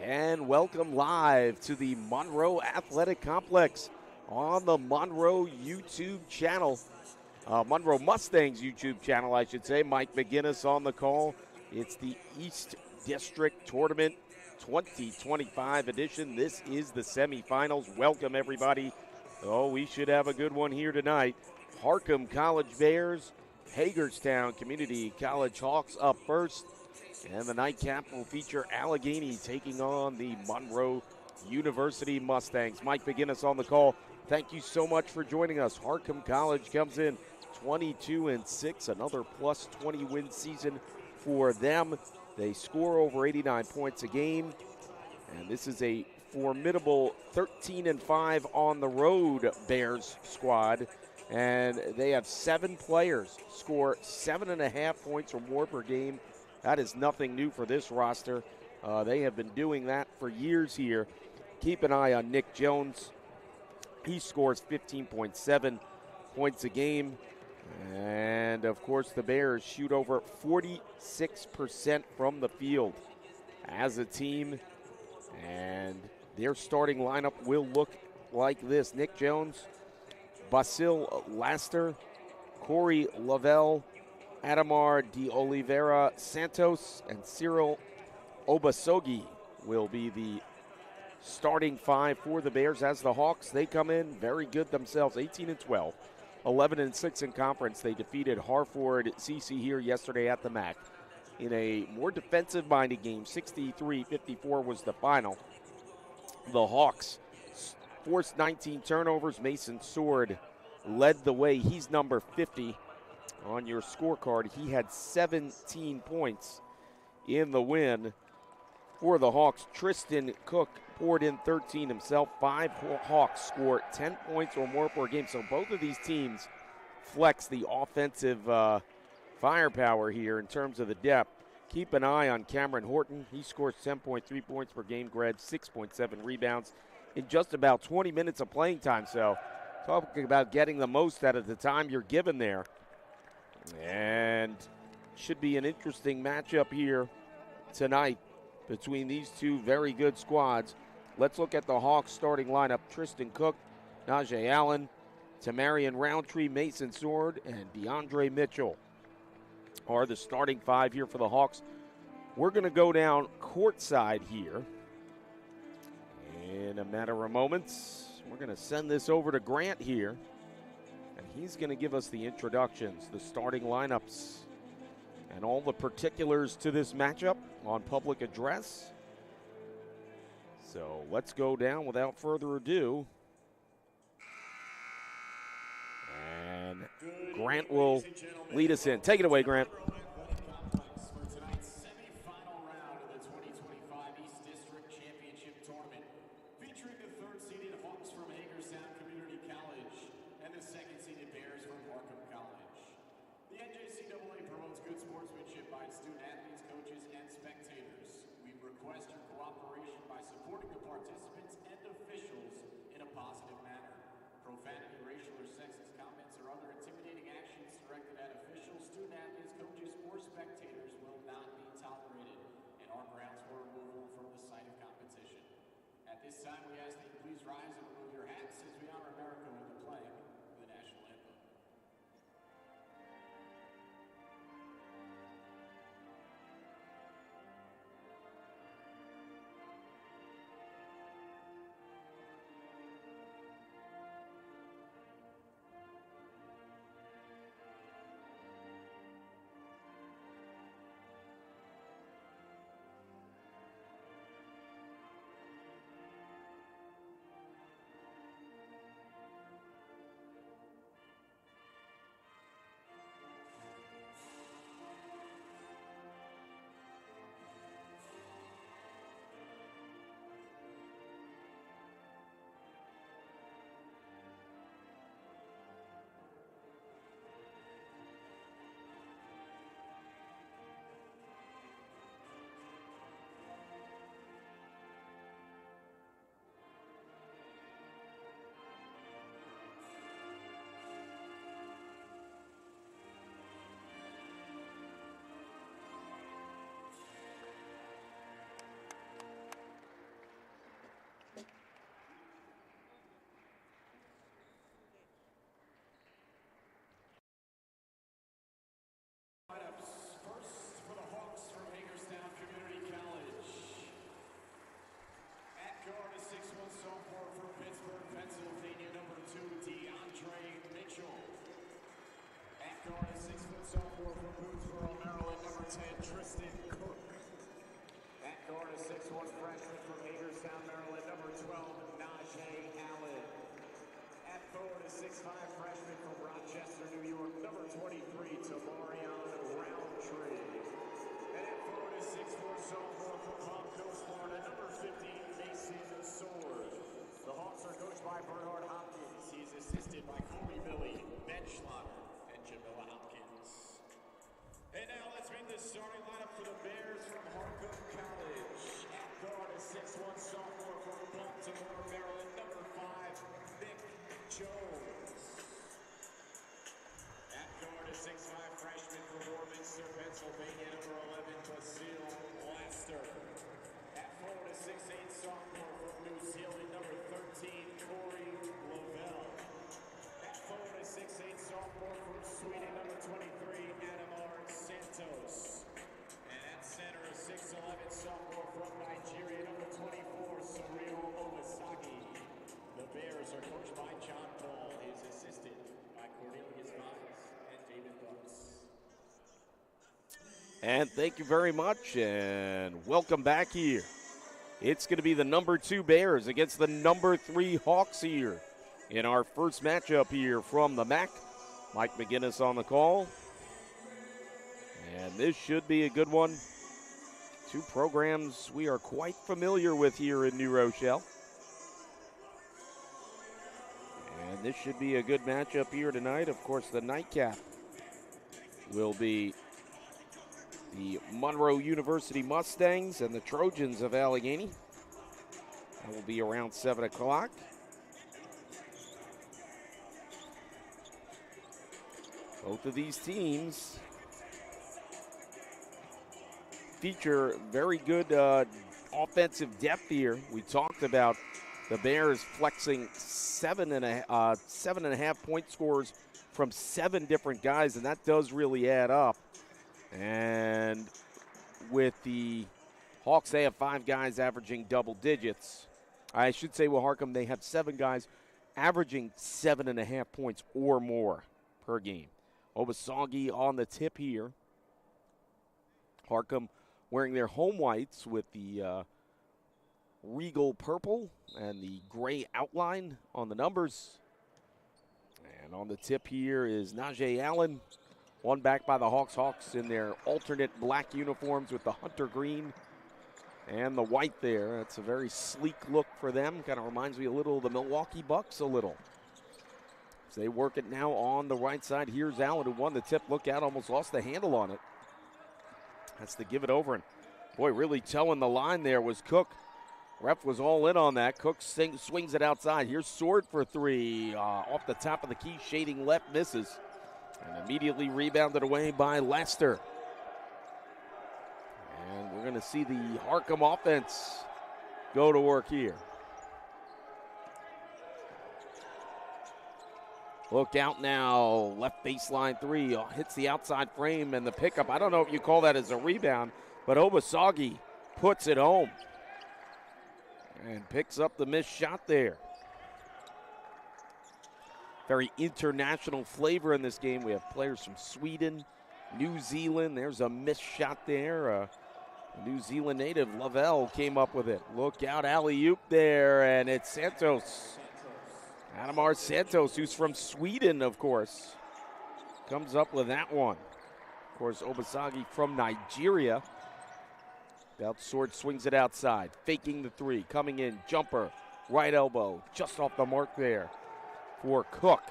and welcome live to the Monroe Athletic Complex on the Monroe YouTube channel. Monroe Mustangs YouTube channel, I should say. Mike McGinnis on the call. It's the East District Tournament 2025 edition. This is the semifinals. Welcome, everybody. Oh, we should have a good one here tonight. Harcum College Bears, Hagerstown Community College Hawks up first. And the nightcap will feature Allegheny taking on the Monroe University Mustangs. Mike McGinnis on the call. Thank you so much for joining us. Harcum College comes in 22-6, another plus 20 win season for them. They score over 89 points a game, and this is a formidable 13-5 on the road Bears squad. And they have 7 players score 7.5 points or more per game. That is nothing new for this roster. They have been doing that for years here. Keep an eye on Nick Jones. He scores 15.7 points a game. And, of course, the Bears shoot over 46% from the field as a team. And their starting lineup will look like this. Nick Jones, Basil Laster, Corey Lavelle, Adamar de Oliveira Santos, and Cyril Obasogi will be the starting 5 for the Bears. As the Hawks, they come in very good themselves, 18-12, 11-6 in conference. They defeated Harford CC here yesterday at the MAC in a more defensive-minded game. 63-54 was the final. The Hawks forced 19 turnovers. Mason Sword led the way. He's number 50. On your scorecard, he had 17 points in the win for the Hawks. Tristan Cook poured in 13 himself. 5 Hawks score 10 points or more per game. So both of these teams flex the offensive firepower here in terms of the depth. Keep an eye on Cameron Horton. He scores 10.3 points per game, grabbed 6.7 rebounds in just about 20 minutes of playing time. So talking about getting the most out of the time you're given there. And should be an interesting matchup here tonight between these two very good squads. Let's look at the Hawks starting lineup. Tristan Cook, Najee Allen, Tamarian Roundtree, Mason Sword, and DeAndre Mitchell are the starting 5 here for the Hawks. We're going to go down courtside here in a matter of moments. We're going to send this over to Grant here. And he's going to give us the introductions, the starting lineups, and all the particulars to this matchup on public address. So let's go down without further ado. And Grant will lead us in. Take it away, Grant. freshman from Hagerstown, Maryland, number 12, Najee Allen. At forward, a 6'5" freshman from Rochester, New York, number 23, Tamarion Roundtree. And at forward, a 6'4" sophomore from Palm Coast, Florida, number 15, Mason Sword. The Hawks are coached by Bernard Hopkins. He's assisted by Corey Billy, Ben Schlatter, and Jamila Hopkins. And now let's meet the starting lineup for the Bears from Harcum College. At guard, a 6'1" sophomore from Baltimore, Maryland, number 5, Nick Jones. At guard, a 6'5" freshman from Warminster, Pennsylvania, number 11, Basile Laster. At forward, a 6'8" sophomore from New Zealand, number 13, Corey Lavelle. At forward, a 6'8" sophomore from Sweden, number 23, Adamar Santos. And at center, a 6'11" sophomore from Nigeria, number 24, Surreal Obasagi. The Bears are coached by John Paul, is assisted by Cornelius Miles and David Bucks. And thank you very much, and welcome back here. It's going to be the number 2 Bears against the number 3 Hawks here in our first matchup here from the MAC. Mike McGinnis on the call. And this should be a good one. 2 programs we are quite familiar with here in New Rochelle. And this should be a good matchup here tonight. Of course, the nightcap will be the Monroe University Mustangs and the Trojans of Allegheny. That will be around 7 o'clock. Both of these teams feature very good offensive depth here. We talked about the Bears flexing 7.5 point scores from 7 different guys, and that does really add up. And with the Hawks, they have 5 guys averaging double digits. I should say with Harcum, they have 7 guys averaging 7.5 points or more per game. Obasagi on the tip here. Harcum wearing their home whites with the regal purple and the gray outline on the numbers. And on the tip here is Najee Allen. One back by the Hawks. Hawks in their alternate black uniforms with the hunter green and the white there. That's a very sleek look for them. Kind of reminds me a little of the Milwaukee Bucks a little. As they work it now on the right side. Here's Allen who won the tip. Look out, almost lost the handle on it. That's to give it over. And boy, really towing the line there was Cook. Ref was all in on that. Cook swings it outside. Here's Sword for 3. Off the top of the key, shading left, misses. And immediately rebounded away by Lester. And we're going to see the Harcum offense go to work here. Look out now, left baseline 3, hits the outside frame and the pickup. I don't know if you call that as a rebound, but Obasagi puts it home and picks up the missed shot there. Very international flavor in this game. We have players from Sweden, New Zealand. There's a missed shot there. A New Zealand native, Lavelle, came up with it. Look out, alley-oop there, and it's Santos. Adamar Santos, who's from Sweden, of course, comes up with that one. Of course, Obasagi from Nigeria. Belt Sword swings it outside, faking the 3, coming in, jumper, right elbow, just off the mark there for Cook.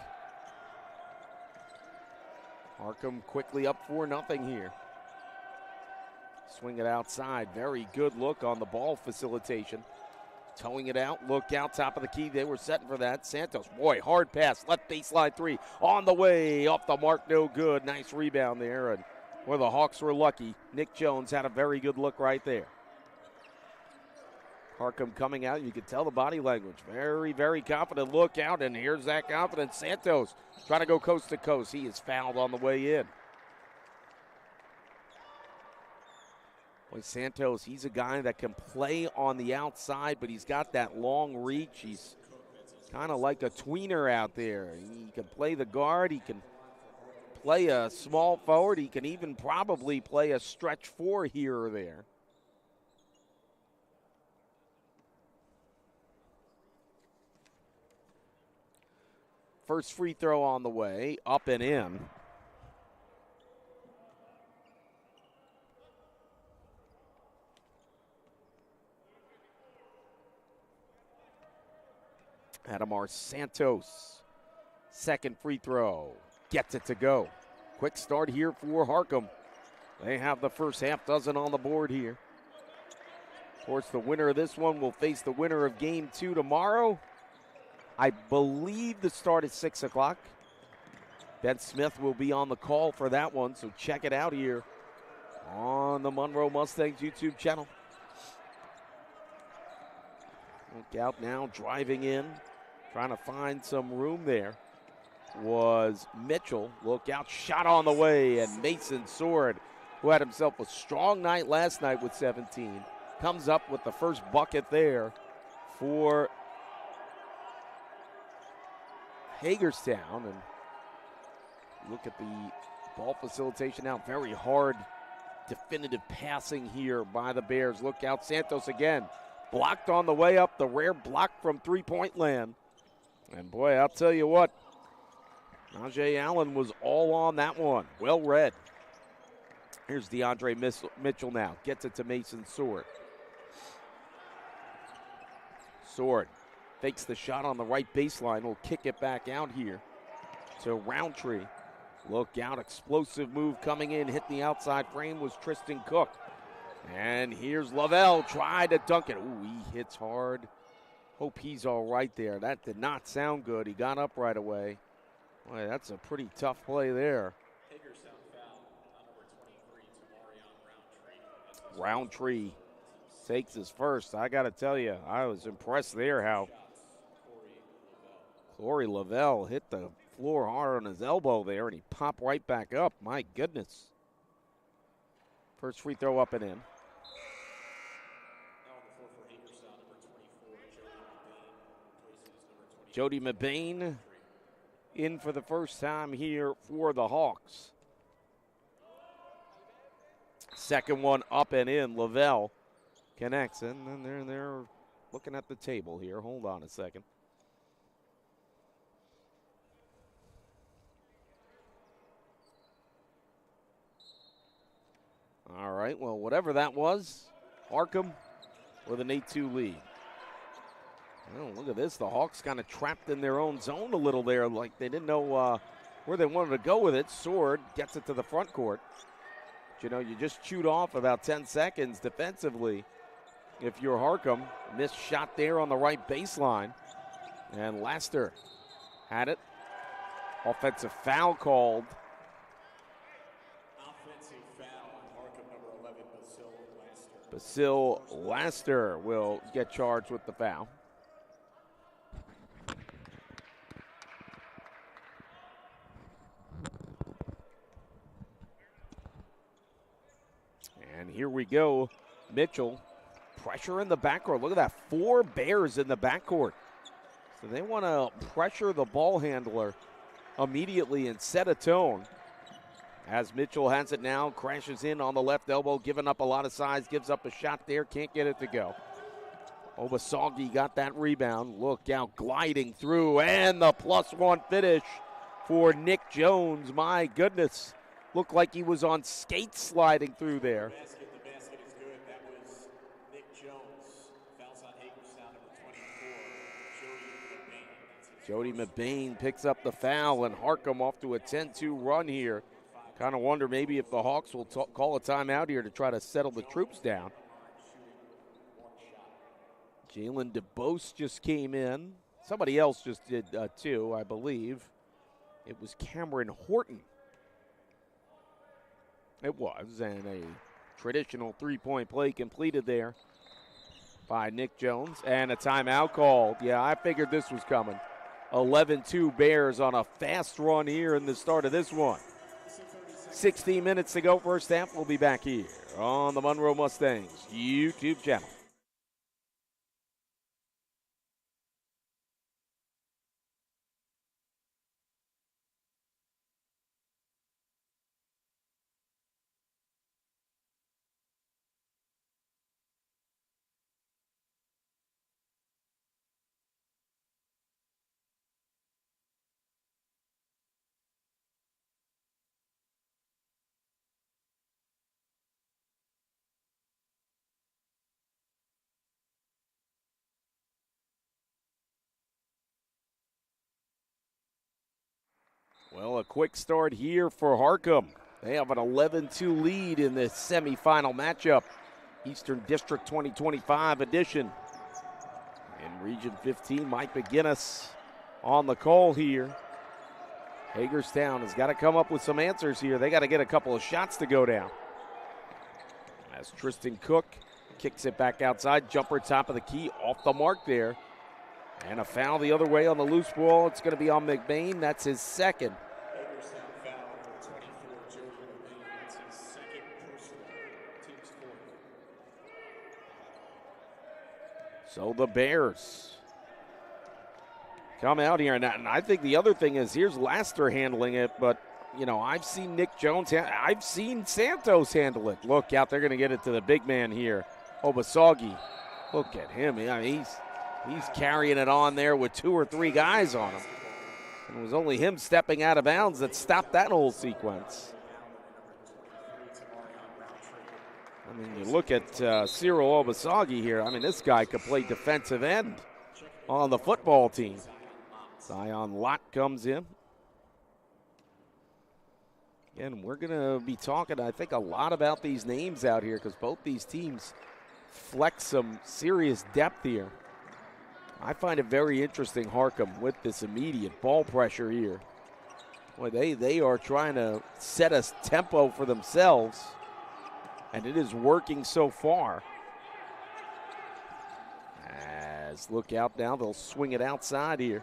Harcum quickly up 4-0 here. Swing it outside. Very good look on the ball facilitation. Towing it out. Look out, top of the key. They were setting for that. Santos, boy, hard pass. Left baseline 3. On the way. Off the mark, no good. Nice rebound there. And where the Hawks were lucky, Nick Jones had a very good look right there. Harcum coming out. You could tell the body language. Very, very confident. Look out, and here's that confidence. Santos trying to go coast to coast. He is fouled on the way in. Boy, Santos, he's a guy that can play on the outside, but he's got that long reach. He's kind of like a tweener out there. He can play the guard. He can play a small forward. He can even probably play a stretch 4 here or there. First free throw on the way, up and in. Adamar Santos, second free throw, gets it to go. Quick start here for Harcum. They have the first half dozen on the board here. Of course, the winner of this one will face the winner of game 2 tomorrow. I believe the start is 6 o'clock. Ben Smith will be on the call for that one, so check it out here on the Monroe Mustangs YouTube channel. Look out now, driving in, trying to find some room there was Mitchell. Look out, shot on the way, and Mason Sword, who had himself a strong night last night with 17, comes up with the first bucket there for Hagerstown. And look at the ball facilitation now. Very hard, definitive passing here by the Bears. Look out, Santos again. Blocked on the way up, the rare block from three-point land. And boy, I'll tell you what, Najee Allen was all on that one. Well read. Here's DeAndre Mitchell now. Gets it to Mason Sword. Sword fakes the shot on the right baseline. Will kick it back out here to Roundtree. Look out, explosive move coming in. Hit the outside frame was Tristan Cook. And here's Lavelle, tried to dunk it. Ooh, he hits hard. Hope he's all right there. That did not sound good. He got up right away. Boy, that's a pretty tough play there. Hagerstown foul on number 23, Roundtree takes his first. I got to tell you, I was impressed there how Corey Lavelle hit the floor hard on his elbow there, and he popped right back up. My goodness. First free throw up and in. Jody Mabane in for the first time here for the Hawks. Second one up and in. Lavelle connects, and then they're looking at the table here. Hold on a second. All right, well, whatever that was, Harcum with an 8-2 lead. Oh, look at this. The Hawks kind of trapped in their own zone a little there, like they didn't know where they wanted to go with it. Sword gets it to the front court. But, you know, you just chewed off about 10 seconds defensively if you're Harcum. Missed shot there on the right baseline. And Laster had it. Offensive foul called. Offensive foul on Harcum, number 11, Basil Laster. Basil Laster will get charged with the foul. And here we go. Mitchell, pressure in the backcourt. Look at that, 4 Bears in the backcourt. So they want to pressure the ball handler immediately and set a tone. As Mitchell has it now, crashes in on the left elbow, giving up a lot of size, gives up a shot there, can't get it to go. Obasagi got that rebound. Look out, gliding through, and the +1 finish for Nick Jones. My goodness. Looked like he was on skates sliding through there. The basket is good. That was Nick Jones. Fouls on Hagerstown, number 24, Jody Mabane. Jody Mabane picks up the foul, and Harcum off to a 10-2 run here. Kind of wonder maybe if the Hawks will call a timeout here to try to settle the troops down. Jalen DeBose just came in. Somebody else just did too, I believe. It was Cameron Horton. It was, and a traditional three-point play completed there by Nick Jones, and a timeout called. Yeah, I figured this was coming. 11-2 Bears on a fast run here in the start of this one. 16 minutes to go, first half. We'll be back here on the Monroe Mustangs YouTube channel. Well, a quick start here for Harcum. They have an 11-2 lead in this semifinal matchup. Eastern District 2025 edition. In Region 15, Mike McGinnis on the call here. Hagerstown has got to come up with some answers here. They got to get a couple of shots to go down. As Tristan Cook kicks it back outside, jumper top of the key, off the mark there. And a foul the other way on the loose ball. It's going to be on McBain. That's his second. Hagerstown foul on 24, Joe McBain. That's his second personal. Team's fourth. So the Bears come out here. And I think the other thing is, here's Laster handling it, but, you know, I've seen Nick Jones, I've seen Santos handle it. Look out, they're going to get it to the big man here, Obasagi. Look at him. I mean, he's carrying it on there with 2 or 3 guys on him. And it was only him stepping out of bounds that stopped that whole sequence. I mean, you look at Cyril Obasagi here. I mean, this guy could play defensive end on the football team. Zion Lott comes in. Again, we're going to be talking, I think, a lot about these names out here because both these teams flex some serious depth here. I find it very interesting, Harcum, with this immediate ball pressure here. Boy, they are trying to set a tempo for themselves, and it is working so far. As look out now, they'll swing it outside here.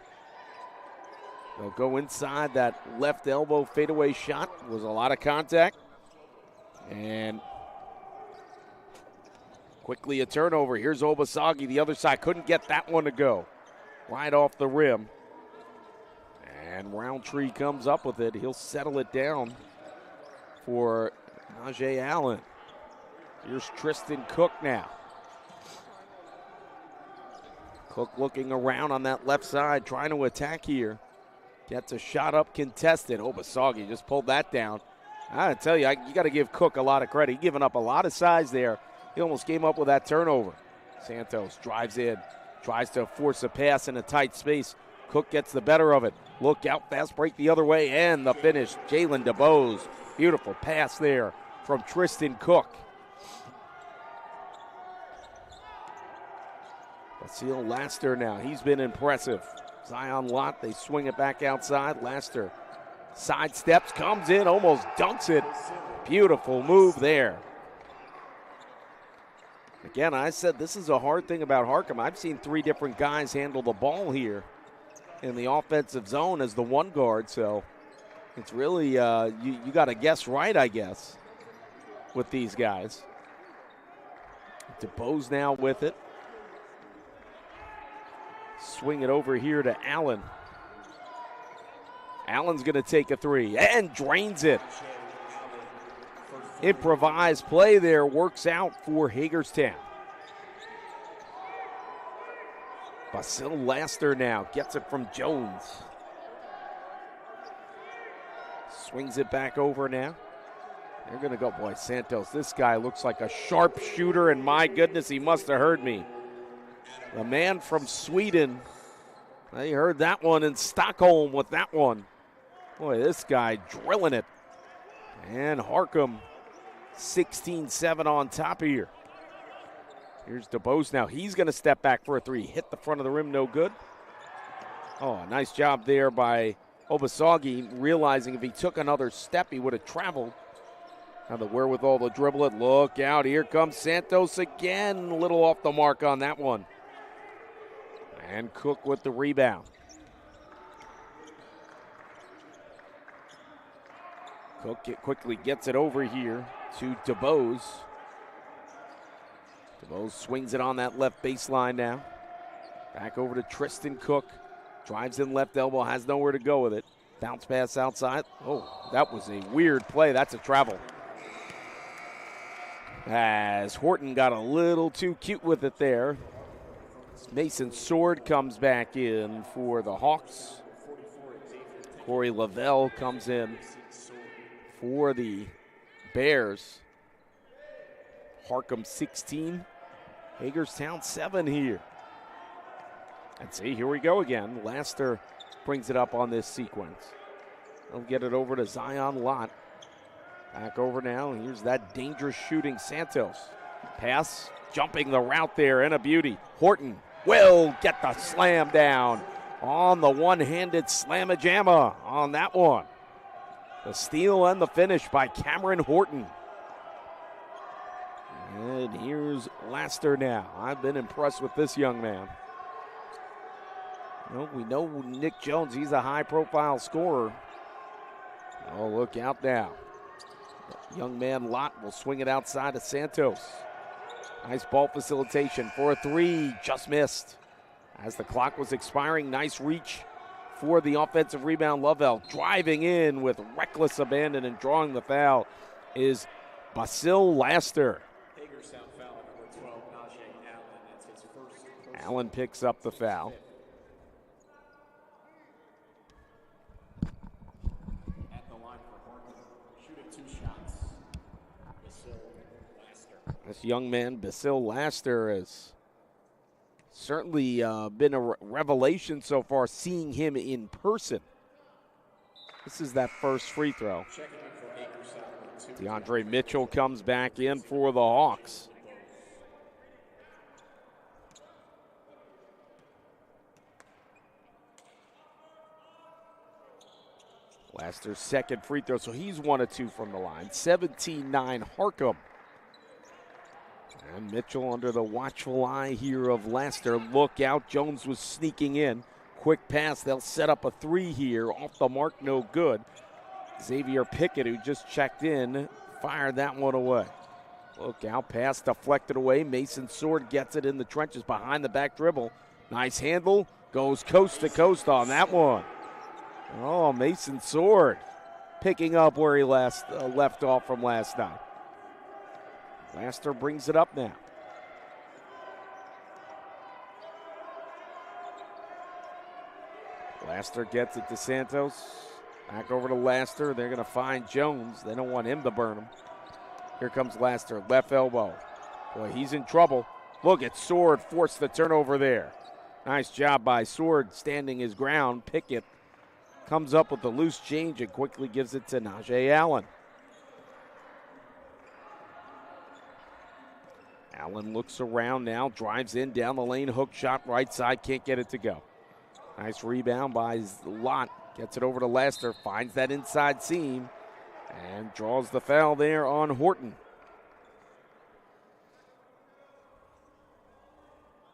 They'll go inside. That left elbow fadeaway shot was a lot of contact. And quickly a turnover. Here's Obasagi, the other side. Couldn't get that one to go. Right off the rim. And Roundtree comes up with it. He'll settle it down for Najee Allen. Here's Tristan Cook now. Cook looking around on that left side, trying to attack here. Gets a shot up contested. Obasagi just pulled that down. I tell you, you got to give Cook a lot of credit. He's giving up a lot of size there. He almost came up with that turnover. Santos drives in, tries to force a pass in a tight space. Cook gets the better of it. Look out, fast break the other way, and the finish. Jalen DeBose. Beautiful pass there from Tristan Cook. Basile Laster now. He's been impressive. Zion Lott, they swing it back outside. Laster sidesteps, comes in, almost dunks it. Beautiful move there. Again, I said this is a hard thing about Harcum. I've seen 3 different guys handle the ball here in the offensive zone as the one guard, so it's really, you got to guess right, I guess, with these guys. DeBose now with it. Swing it over here to Allen. Allen's going to take a 3 and drains it. Improvised play there works out for Hagerstown. Basile Laster now gets it from Jones. Swings it back over now. They're going to go, boy, Santos. This guy looks like a sharp shooter, and my goodness, he must have heard me. The man from Sweden, they heard that one in Stockholm with that one. Boy, this guy drilling it. And Harcum 16-7 on top here. Here's DeBose now. He's going to step back for a 3. Hit the front of the rim, no good. Oh, nice job there by Obasagi, realizing if he took another step, he would have traveled. Now the wherewithal to dribble it. Look out, here comes Santos again. A little off the mark on that one. And Cook with the rebound. Cook quickly gets it over here to DeBose. DeBose swings it on that left baseline now. Back over to Tristan Cook. Drives in left elbow, has nowhere to go with it. Bounce pass outside. Oh, that was a weird play. That's a travel. As Horton got a little too cute with it there. Mason Sword comes back in for the Hawks. Corey Lavelle comes in for the Bears. Harcum 16, Hagerstown 7 here. And see, here we go again. Laster brings it up on this sequence. He'll get it over to Zion Lott. Back over now. Here's that dangerous shooting Santos. Pass, jumping the route there, and a beauty. Horton will get the slam down on the one-handed slamma-jamma on that one. The steal and the finish by Cameron Horton. And here's Laster now. I've been impressed with this young man. Well, we know Nick Jones, he's a high-profile scorer. Oh, look out now. The young man Lott will swing it outside of Santos. Nice ball facilitation for a three, just missed. As the clock was expiring, nice reach for the offensive rebound. Lovell driving in with reckless abandon and drawing the foul is Basil Laster. Hagerstown foul number 12, Najee Allen. That's his first. Allen picks up the foul. At the line for Harcum, shooting 2 shots. Basil Laster. This young man, Basil Laster, has certainly been a revelation so far, seeing him in person. This is that first free throw. Checking in for Hagerstown, number 2. DeAndre Mitchell comes back in for the Hawks. Laster's second free throw, so he's 1 of 2 from the line. 17-9 Harcum. And Mitchell under the watchful eye here of Laster. Look out, Jones was sneaking in. Quick pass, they'll set up a three here. Off the mark, no good. Xavier Pickett, who just checked in, fired that one away. Look out, pass deflected away. Mason Sword gets it in the trenches behind the back dribble. Nice handle, goes coast to coast on that one. Oh, Mason Sword picking up where he left off from last night. Laster brings it up now. Laster gets it to Santos. Back over to Laster. They're going to find Jones. They don't want him to burn him. Here comes Laster, left elbow. Boy, he's in trouble. Look at Sword, forced the turnover there. Nice job by Sword standing his ground. Pickett comes up with the loose change and quickly gives it to Najee Allen. Allen looks around now, drives in, down the lane, hook shot, right side, can't get it to go. Nice rebound by Lott, gets it over to Laster, finds that inside seam, and draws the foul there on Horton.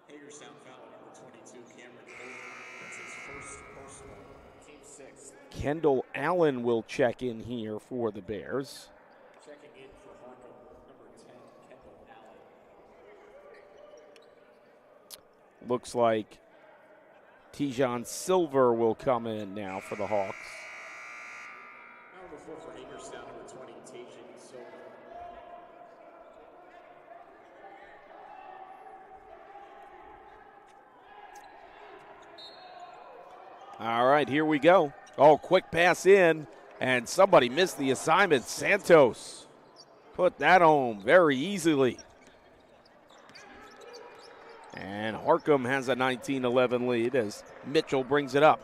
Hagerstown foul number 22, Cameron Horton. That's his first personal, team 6. Kendall Allen will check in here for the Bears. Checking in for Harcum, number 10, Kendall Allen. Looks like Tijon Silver will come in now for the Hawks. Number 4 for Hagerstown, number 20, Tijon Silver. All right, here we go. Oh, quick pass in, and somebody missed the assignment. Santos put that home very easily. And Harcum has a 19-11 lead as Mitchell brings it up.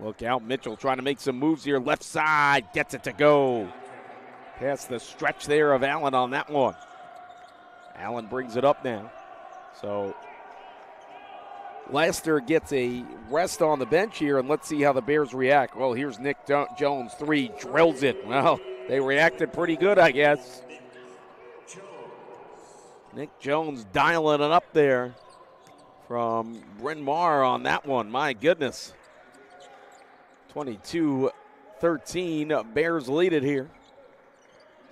Look out, Mitchell trying to make some moves here. Left side, gets it to go. Past the stretch there of Allen on that one. Allen brings it up now. So Laster gets a rest on the bench here, and let's see how the Bears react. Well, here's Nick Jones, three, drills it. Well, they reacted pretty good, I guess. Nick Jones dialing it up there from Bryn Mawr on that one. My goodness. 22-13, Bears lead it here.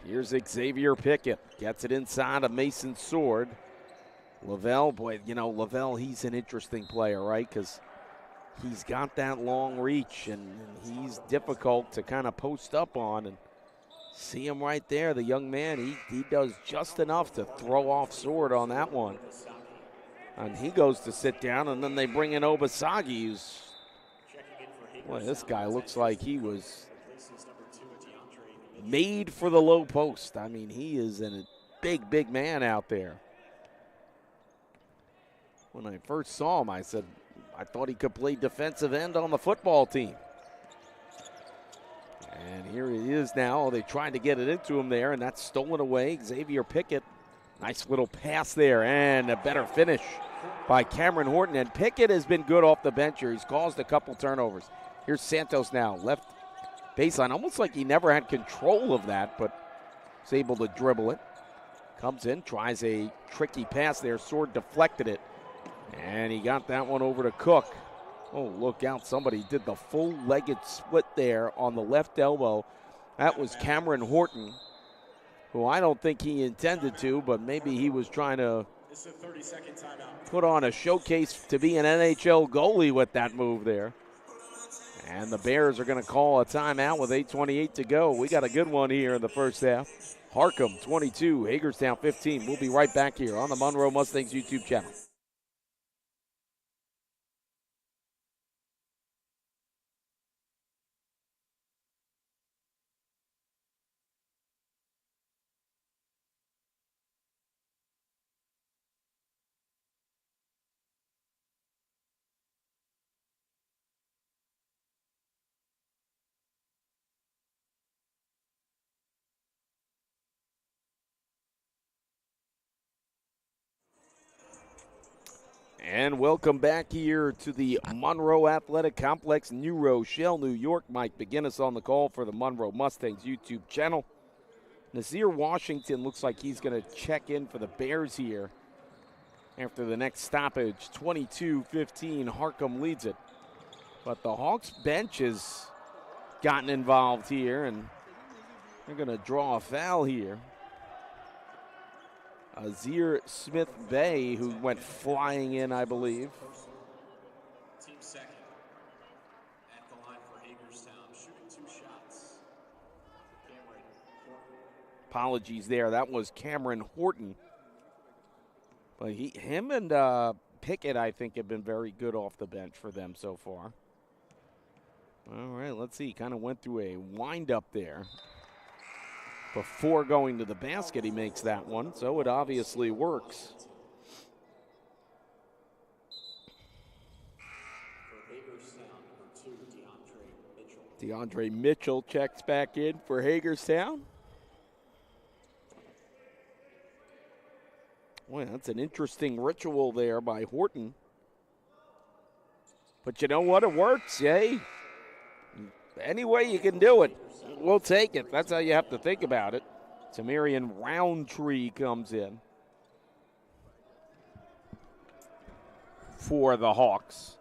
Here's Xavier Pickett. Gets it inside of Mason Sword. Lavelle, boy, you know, Lavelle, he's an interesting player, right? Because he's got that long reach, and he's difficult to kind of post up on. And see him right there, the young man, he does just enough to throw off Sword on that one. And he goes to sit down, and then they bring in Obasagi, who's, boy, this guy looks like he was made for the low post. I mean, he is a big, big man out there. When I first saw him, I said, I thought he could play defensive end on the football team. And here he is now. They tried to get it into him there, and that's stolen away. Xavier Pickett, nice little pass there, and a better finish by Cameron Horton. And Pickett has been good off the bench here. He's caused a couple turnovers. Here's Santos now, left baseline. Almost like he never had control of that, but was able to dribble it. Comes in, tries a tricky pass there. Sword deflected it, and he got that one over to Cook. Oh, look out. Somebody did the full-legged split there on the left elbow. That was Cameron Horton, who I don't think he intended to, but maybe he was trying to put on a showcase to be an NHL goalie with that move there. And the Bears are going to call a timeout with 8:28 to go. We got a good one here in the first half. Harcum 22, Hagerstown 15. We'll be right back here on the Monroe Mustangs YouTube channel. And welcome back here to the Monroe Athletic Complex, New Rochelle, New York. Mike McGinnis on the call for the Monroe Mustangs YouTube channel. Nazir Washington looks like he's going to check in for the Bears here after the next stoppage. 22-15, Harcum leads it. But the Hawks bench has gotten involved here, and they're going to draw a foul here. Azir Smith-Bay, who went flying in, I believe. Team second at the line for Hagerstown, shooting 2 shots. Cameron Horton. Apologies there. That was Cameron Horton. But him and Pickett, I think, have been very good off the bench for them so far. All right, let's see. Kind of went through a wind-up there. Before going to the basket, he makes that one, so it obviously works. DeAndre Mitchell checks back in for Hagerstown. Boy, that's an interesting ritual there by Horton. But you know what? It works, yay. Any way you can do it, we'll take it. That's how you have to think about it. Tamarian Roundtree comes in for the Hawks.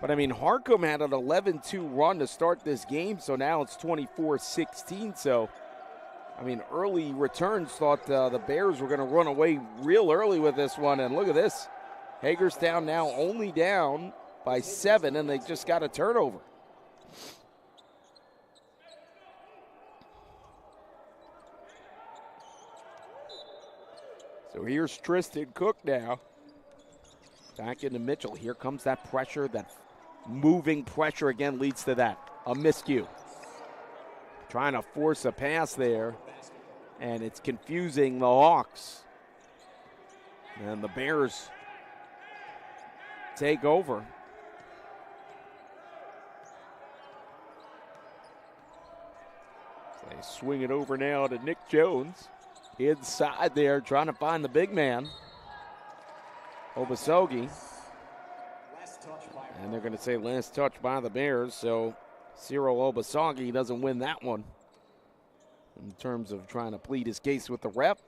But, I mean, Harcum had an 11-2 run to start this game, so now it's 24-16. So, I mean, early returns thought the Bears were going to run away real early with this one. And look at this. Hagerstown now only down by 7, and they just got a turnover. So here's Tristan Cook now. Back into Mitchell. Here comes that pressure. That moving pressure again leads to that. A miscue. Trying to force a pass there. And it's confusing the Hawks. And the Bears take over. They swing it over now to Nick Jones. Inside there, trying to find the big man, Obasogi. And they're going to say last touch by the Bears, so Cyril Obasogi doesn't win that one in terms of trying to plead his case with the ref.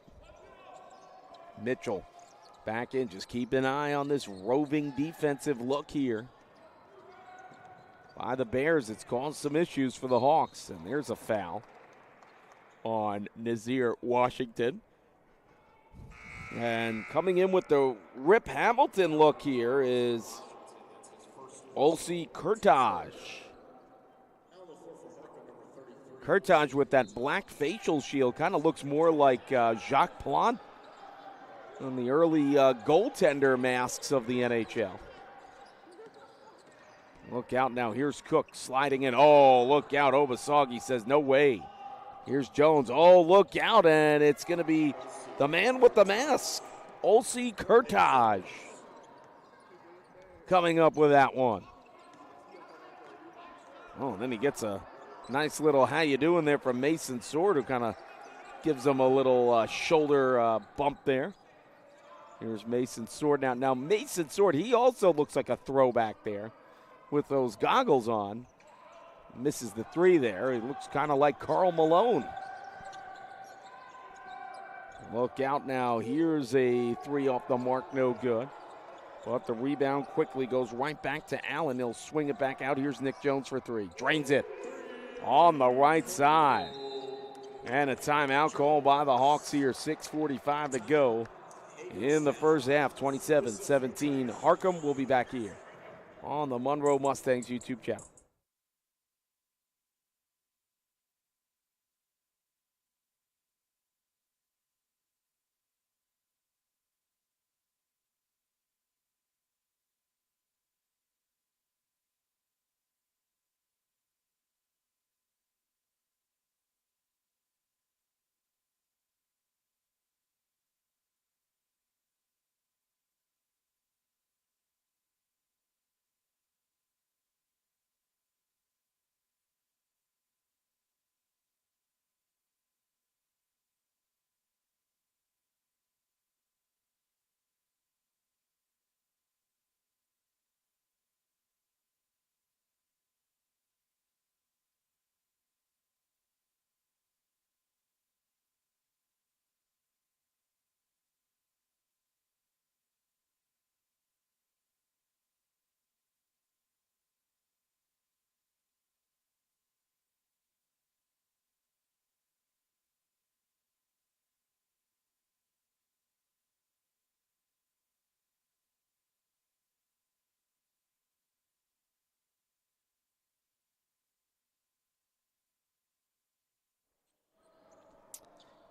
Mitchell back in, just keep an eye on this roving defensive look here by the Bears. It's caused some issues for the Hawks, and there's a foul on Nazir Washington. And coming in with the Rip Hamilton look here is Olsi Kurtaj. Kurtaj with that black facial shield kind of looks more like Jacques Plante on the early goaltender masks of the NHL. Look out now. Here's Cook sliding in. Oh, look out. Obasogi says no way. Here's Jones. Oh, look out, and it's going to be the man with the mask, Olsi Kurtaj. coming up with that one. Oh, and then he gets a nice little how you doing there from Mason Sword, who kind of gives him a little shoulder bump there. Here's Mason Sword now. Now Mason Sword, he also looks like a throwback there with those goggles on. Misses the three there. He looks kind of like Karl Malone. Look out now. Here's a three off the mark, no good. But the rebound quickly goes right back to Allen. He'll swing it back out. Here's Nick Jones for three. Drains it on the right side. And a timeout called by the Hawks here. 6:45 to go in the first half. 27-17. Harcum will be back here on the Monroe Mustangs YouTube channel.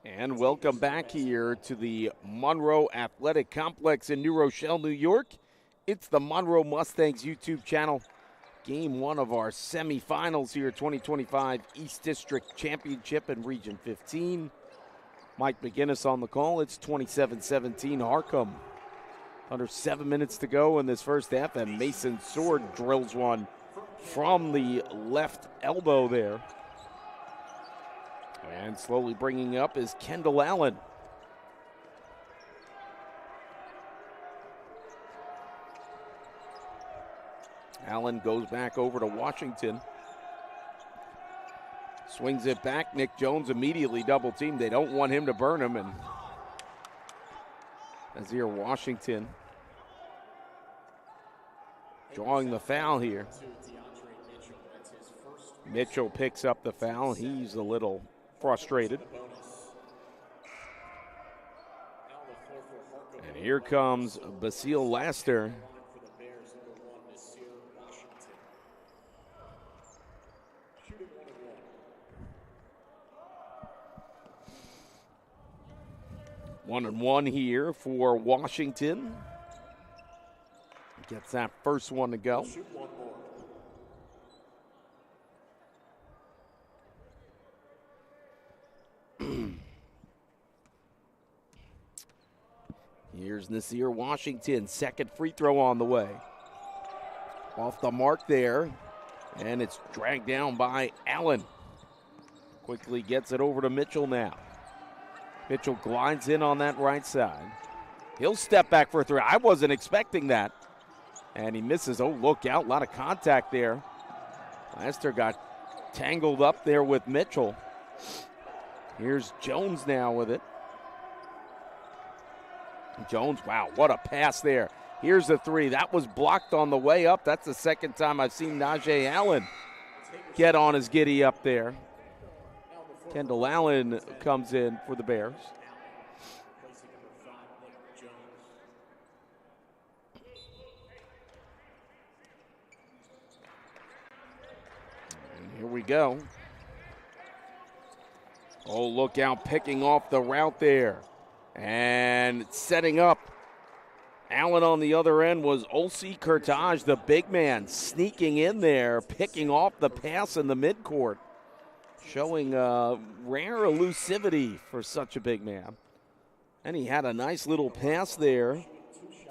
And welcome back here to the Monroe Athletic Complex in New Rochelle, New York. It's the Monroe Mustangs YouTube channel. Game one of our semifinals here, 2025 East District Championship in Region 15. Mike McGinnis on the call. It's 27-17 Harcum. Under 7 minutes to go in this first half, and Mason Sword drills one from the left elbow there. And slowly bringing up is Kendall Allen. Allen goes back over to Washington. Swings it back. Nick Jones immediately double teamed. They don't want him to burn him. And as here, Washington drawing the foul here. Mitchell picks up the foul. He's a little frustrated. And here comes Basile Laster. One and one here for Washington. Gets that first one to go. Here's Nasir Washington, second free throw on the way. Off the mark there, and it's dragged down by Allen. Quickly gets it over to Mitchell now. Mitchell glides in on that right side. He'll step back for a three. I wasn't expecting that. And he misses. Oh, look out, a lot of contact there. Laster got tangled up there with Mitchell. Here's Jones now with it. Jones, wow, what a pass there. Here's the three. That was blocked on the way up. That's the second time I've seen Najee Allen get on his giddy up there. Kendall Allen comes in for the Bears. And here we go. Oh, look out, picking off the route there. And setting up. Allen on the other end was Olsi Kurtage, the big man, sneaking in there, picking off the pass in the midcourt. Showing rare elusivity for such a big man. And he had a nice little pass there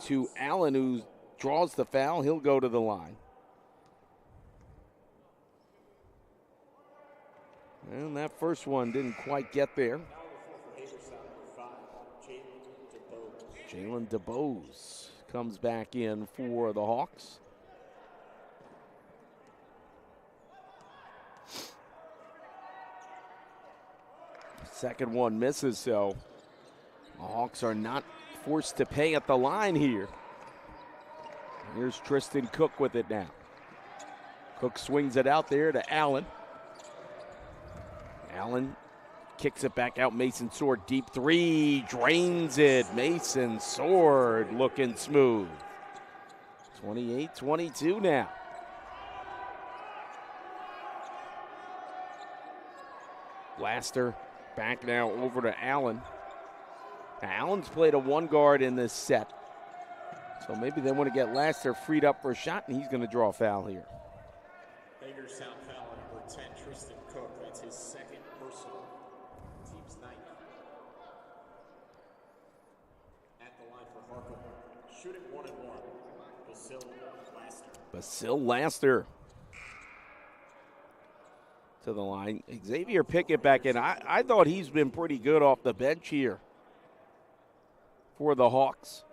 to Allen, who draws the foul. He'll go to the line. And that first one didn't quite get there. Jalen DeBose comes back in for the Hawks. Second one misses, so the Hawks are not forced to pay at the line here. Here's Tristan Cook with it now. Cook swings it out there to Allen. Allen kicks it back out. Mason Sword, deep three, drains it. Mason Sword looking smooth. 28-22 now. Blaster back now over to Allen. Now, Allen's played a one guard in this set. So maybe they want to get Laster freed up for a shot, and he's going to draw a foul here. Hagerstown foul on number 10, Tristan Cook. That's his second personal. Team's ninth. At the line for Harcum. Shooting 1-1. Basil Laster. Basil Laster to the line. Xavier Pickett back in. I thought he's been pretty good off the bench here for the Hawks.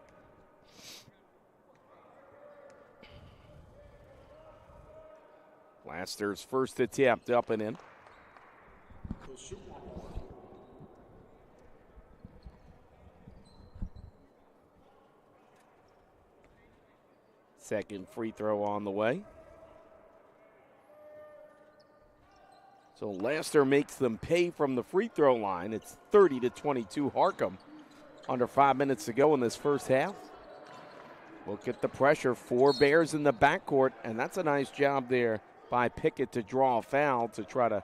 Laster's first attempt up and in. Second free throw on the way. So Laster makes them pay from the free throw line. It's 30-22 Harcum. Under 5 minutes to go in this first half. Look at the pressure. 4 Bears in the backcourt, and that's a nice job there by Pickett to draw a foul to try to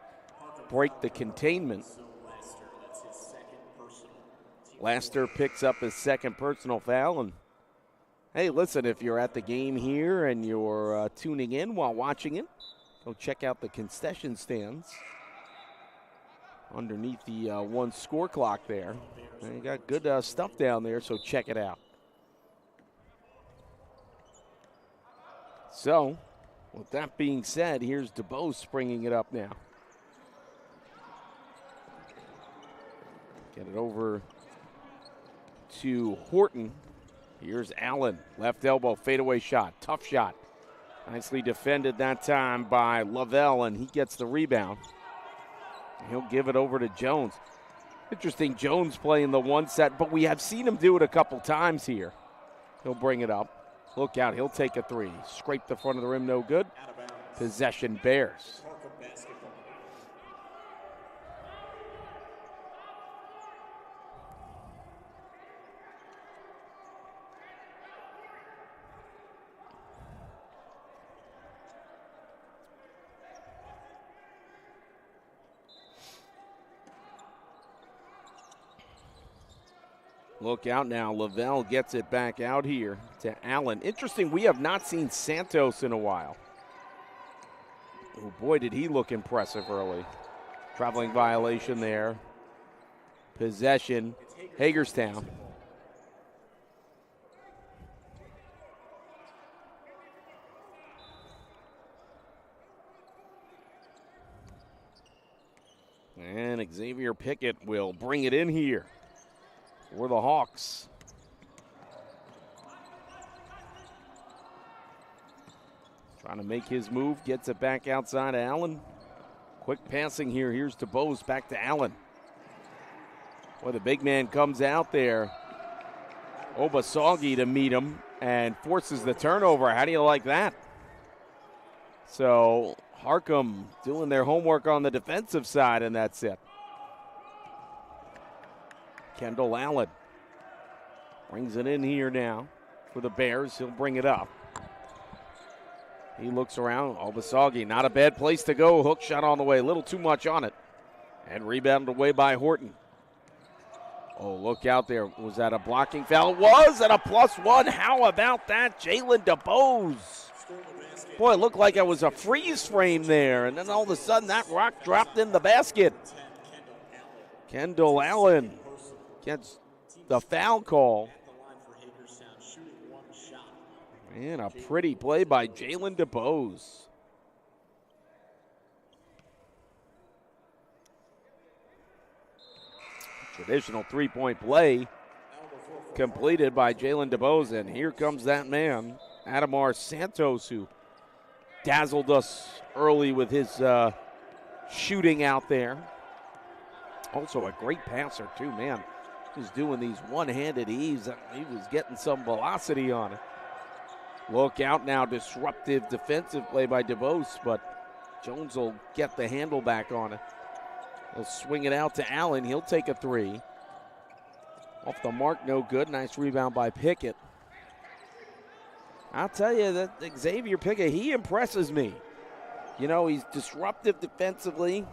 break the containment. Laster picks up his second personal foul. And hey, listen, if you're at the game here and you're tuning in while watching it, go check out the concession stands underneath the one score clock there. And you got good stuff down there, so check it out. So, with that being said, here's DeBose bringing it up now. Get it over to Horton. Here's Allen, left elbow, fadeaway shot, tough shot. Nicely defended that time by Lavelle, and he gets the rebound. He'll give it over to Jones. Interesting, Jones playing the one set, but we have seen him do it a couple times here. He'll bring it up. Look out, he'll take a three. Scrape the front of the rim, no good. Possession Bears. Look out now. Lavelle gets it back out here to Allen. Interesting, we have not seen Santos in a while. Oh, boy, did he look impressive early. Traveling violation there. Possession, Hagerstown. And Xavier Pickett will bring it in here for the Hawks. Trying to make his move, gets it back outside Allen. Quick passing here. Here's DeBose, back to Allen. Boy, the big man comes out there. Obasagi to meet him and forces the turnover. How do you like that? So Harcum doing their homework on the defensive side, and that's it. Kendall Allen brings it in here now for the Bears. He'll bring it up. He looks around. Obasagi, not a bad place to go. Hook shot on the way. A little too much on it. And rebounded away by Horton. Oh, look out there. Was that a blocking foul? It was, and a +1. How about that? Jalen DeBose. Boy, it looked like it was a freeze frame there. And then all of a sudden, that rock dropped in the basket. Kendall Allen gets the foul call. And a pretty play by Jalen DeBose. Traditional three-point play completed by Jalen DeBose. And here comes that man, Adamar Santos, who dazzled us early with his shooting out there. Also a great passer, too, man. He's doing these one-handed eaves. He was getting some velocity on it. Look out now, disruptive defensive play by DeBose, but Jones will get the handle back on it. He'll swing it out to Allen. He'll take a three. Off the mark, no good. Nice rebound by Pickett. I'll tell you that Xavier Pickett, he impresses me. You know, he's disruptive defensively.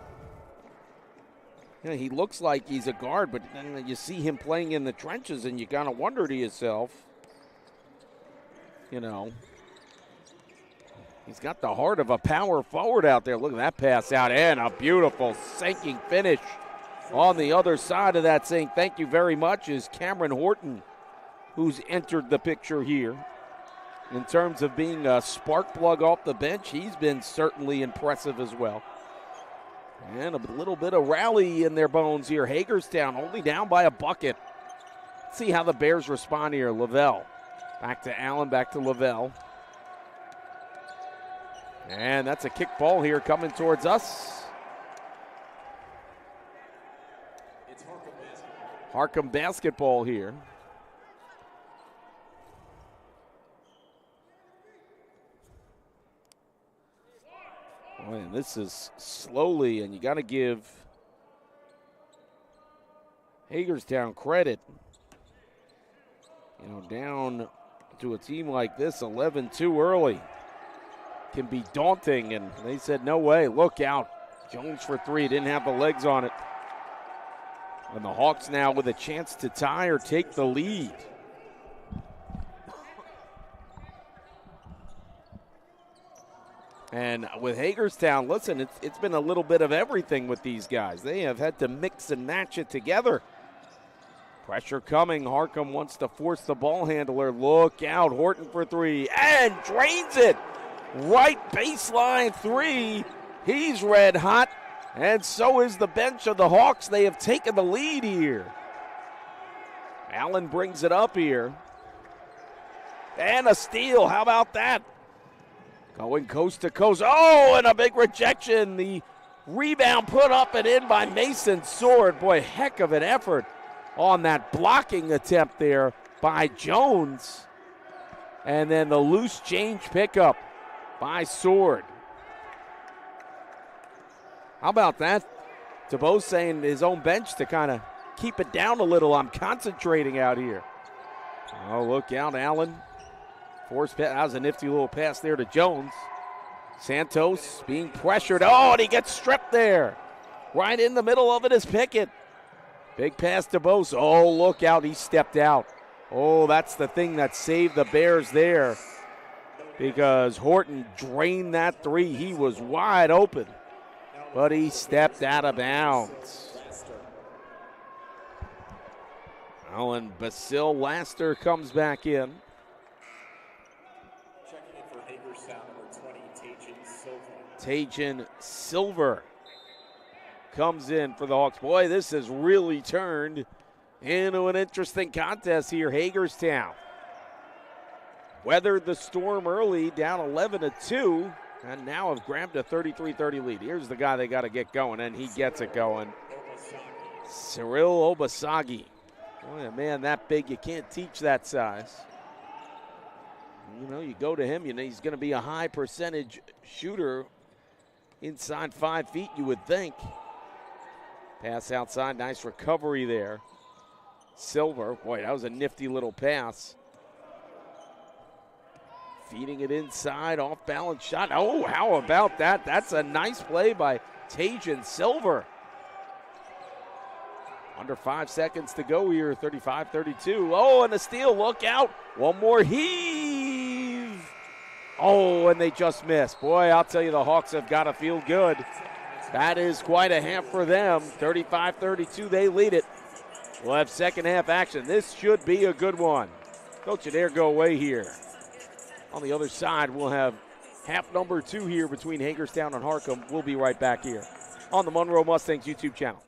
You know, he looks like he's a guard, but then you see him playing in the trenches and you kind of wonder to yourself, you know, he's got the heart of a power forward out there. Look at that pass out and a beautiful sinking finish on the other side of that, saying thank you very much, is Cameron Horton, who's entered the picture here. In terms of being a spark plug off the bench, he's been certainly impressive as well. And a little bit of rally in their bones here. Hagerstown only down by a bucket. Let's see how the Bears respond here. Lavelle. Back to Allen, back to Lavelle. And that's a kick ball here coming towards us. It's Harcum basketball. Harcum basketball here. Boy, and this is slowly, and you got to give Hagerstown credit. You know, down to a team like this, 11-2 early, can be daunting, and they said, no way, look out. Jones for three, didn't have the legs on it. And the Hawks now with a chance to tie or take the lead. And with Hagerstown, listen, it's been a little bit of everything with these guys. They have had to mix and match it together. Pressure coming. Harcum wants to force the ball handler. Look out. Horton for three. And drains it. Right baseline three. He's red hot. And so is the bench of the Hawks. They have taken the lead here. Allen brings it up here. And a steal. How about that? Going coast to coast. Oh, and a big rejection. The rebound put up and in by Mason Sword. Boy, heck of an effort on that blocking attempt there by Jones. And then the loose change pickup by Sword. How about that? DeBose saying his own bench to kind of keep it down a little. I'm concentrating out here. Oh, look out, Allen. Force pass. That was a nifty little pass there to Jones. Santos being pressured. Oh, and he gets stripped there. Right in the middle of it is Pickett. Big pass to Bose. Oh, look out. He stepped out. Oh, that's the thing that saved the Bears there, because Horton drained that three. He was wide open, but he stepped out of bounds. Oh, and Basil Laster comes back in. Checking in for Hagerstown, number 20, Tajan Silver comes in for the Hawks. Boy, this has really turned into an interesting contest here. Hagerstown weathered the storm early, down 11-2, and now have grabbed a 33-30 lead. Here's the guy they got to get going, and he gets it going. Cyril Obasagi. Boy, a man that big, you can't teach that size. You know, you go to him, you know he's going to be a high percentage shooter inside 5 feet, you would think. Pass outside, nice recovery there. Silver, boy, that was a nifty little pass. Feeding it inside, off balance shot. Oh, how about that? That's a nice play by Tajan Silver. Under 5 seconds to go here, 35-32. Oh, and a steal, look out. One more heave. Oh, and they just missed. Boy, I'll tell you, the Hawks have got to feel good. That is quite a half for them. 35-32, they lead it. We'll have second half action. This should be a good one. Don't you dare go away here. On the other side, we'll have half number 2 here between Hagerstown and Harcum. We'll be right back here on the Monroe Mustangs YouTube channel.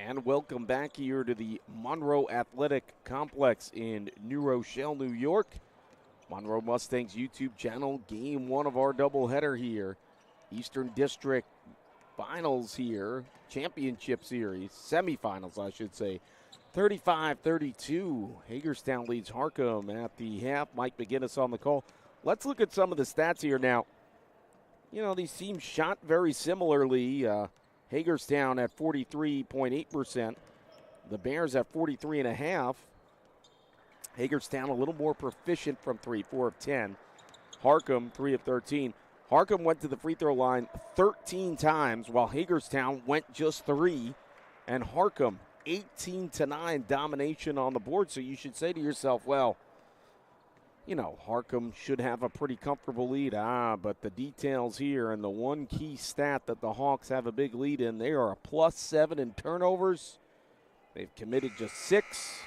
And welcome back here to the Monroe Athletic Complex in New Rochelle, New York. Monroe Mustangs YouTube channel, game one of our doubleheader here. Eastern District Finals here, Championship Series, semifinals, I should say. 35-32, Hagerstown leads Harcum at the half. Mike McGinnis on the call. Let's look at some of the stats here now. You know, these teams shot very similarly. Hagerstown at 43.8%. The Bears at 43.5%. Hagerstown a little more proficient from three, 4 of 10. Harcum, 3 of 13. Harcum went to the free throw line 13 times, while Hagerstown went just 3. And Harcum, 18-9 domination on the board. So you should say to yourself, well, you know, Harcum should have a pretty comfortable lead. But the details here, and the one key stat that the Hawks have a big lead in, they are a +7 in turnovers. They've committed just 6.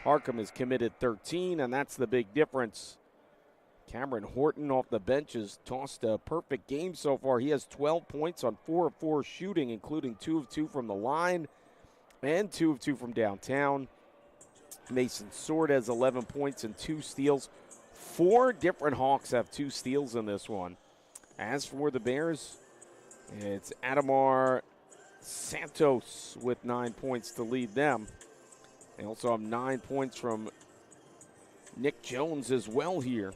Harcum has committed 13, and that's the big difference. Cameron Horton off the bench has tossed a perfect game so far. He has 12 points on 4 of 4 shooting, including 2 of 2 from the line and 2 of 2 from downtown. Mason Sword has 11 points and 2 steals. 4 different Hawks have 2 steals in this one. As for the Bears, it's Adamar Santos with 9 points to lead them. They also have 9 points from Nick Jones as well here.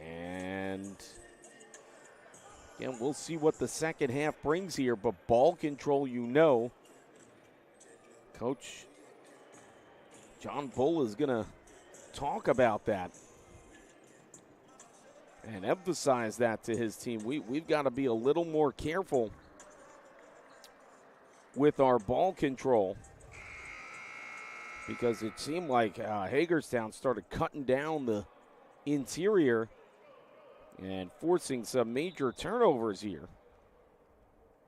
And again, we'll see what the second half brings here, but ball control, you know. Coach John Bull is going to talk about that and emphasize that to his team. We've got to be a little more careful with our ball control, because it seemed like Hagerstown started cutting down the interior and forcing some major turnovers here.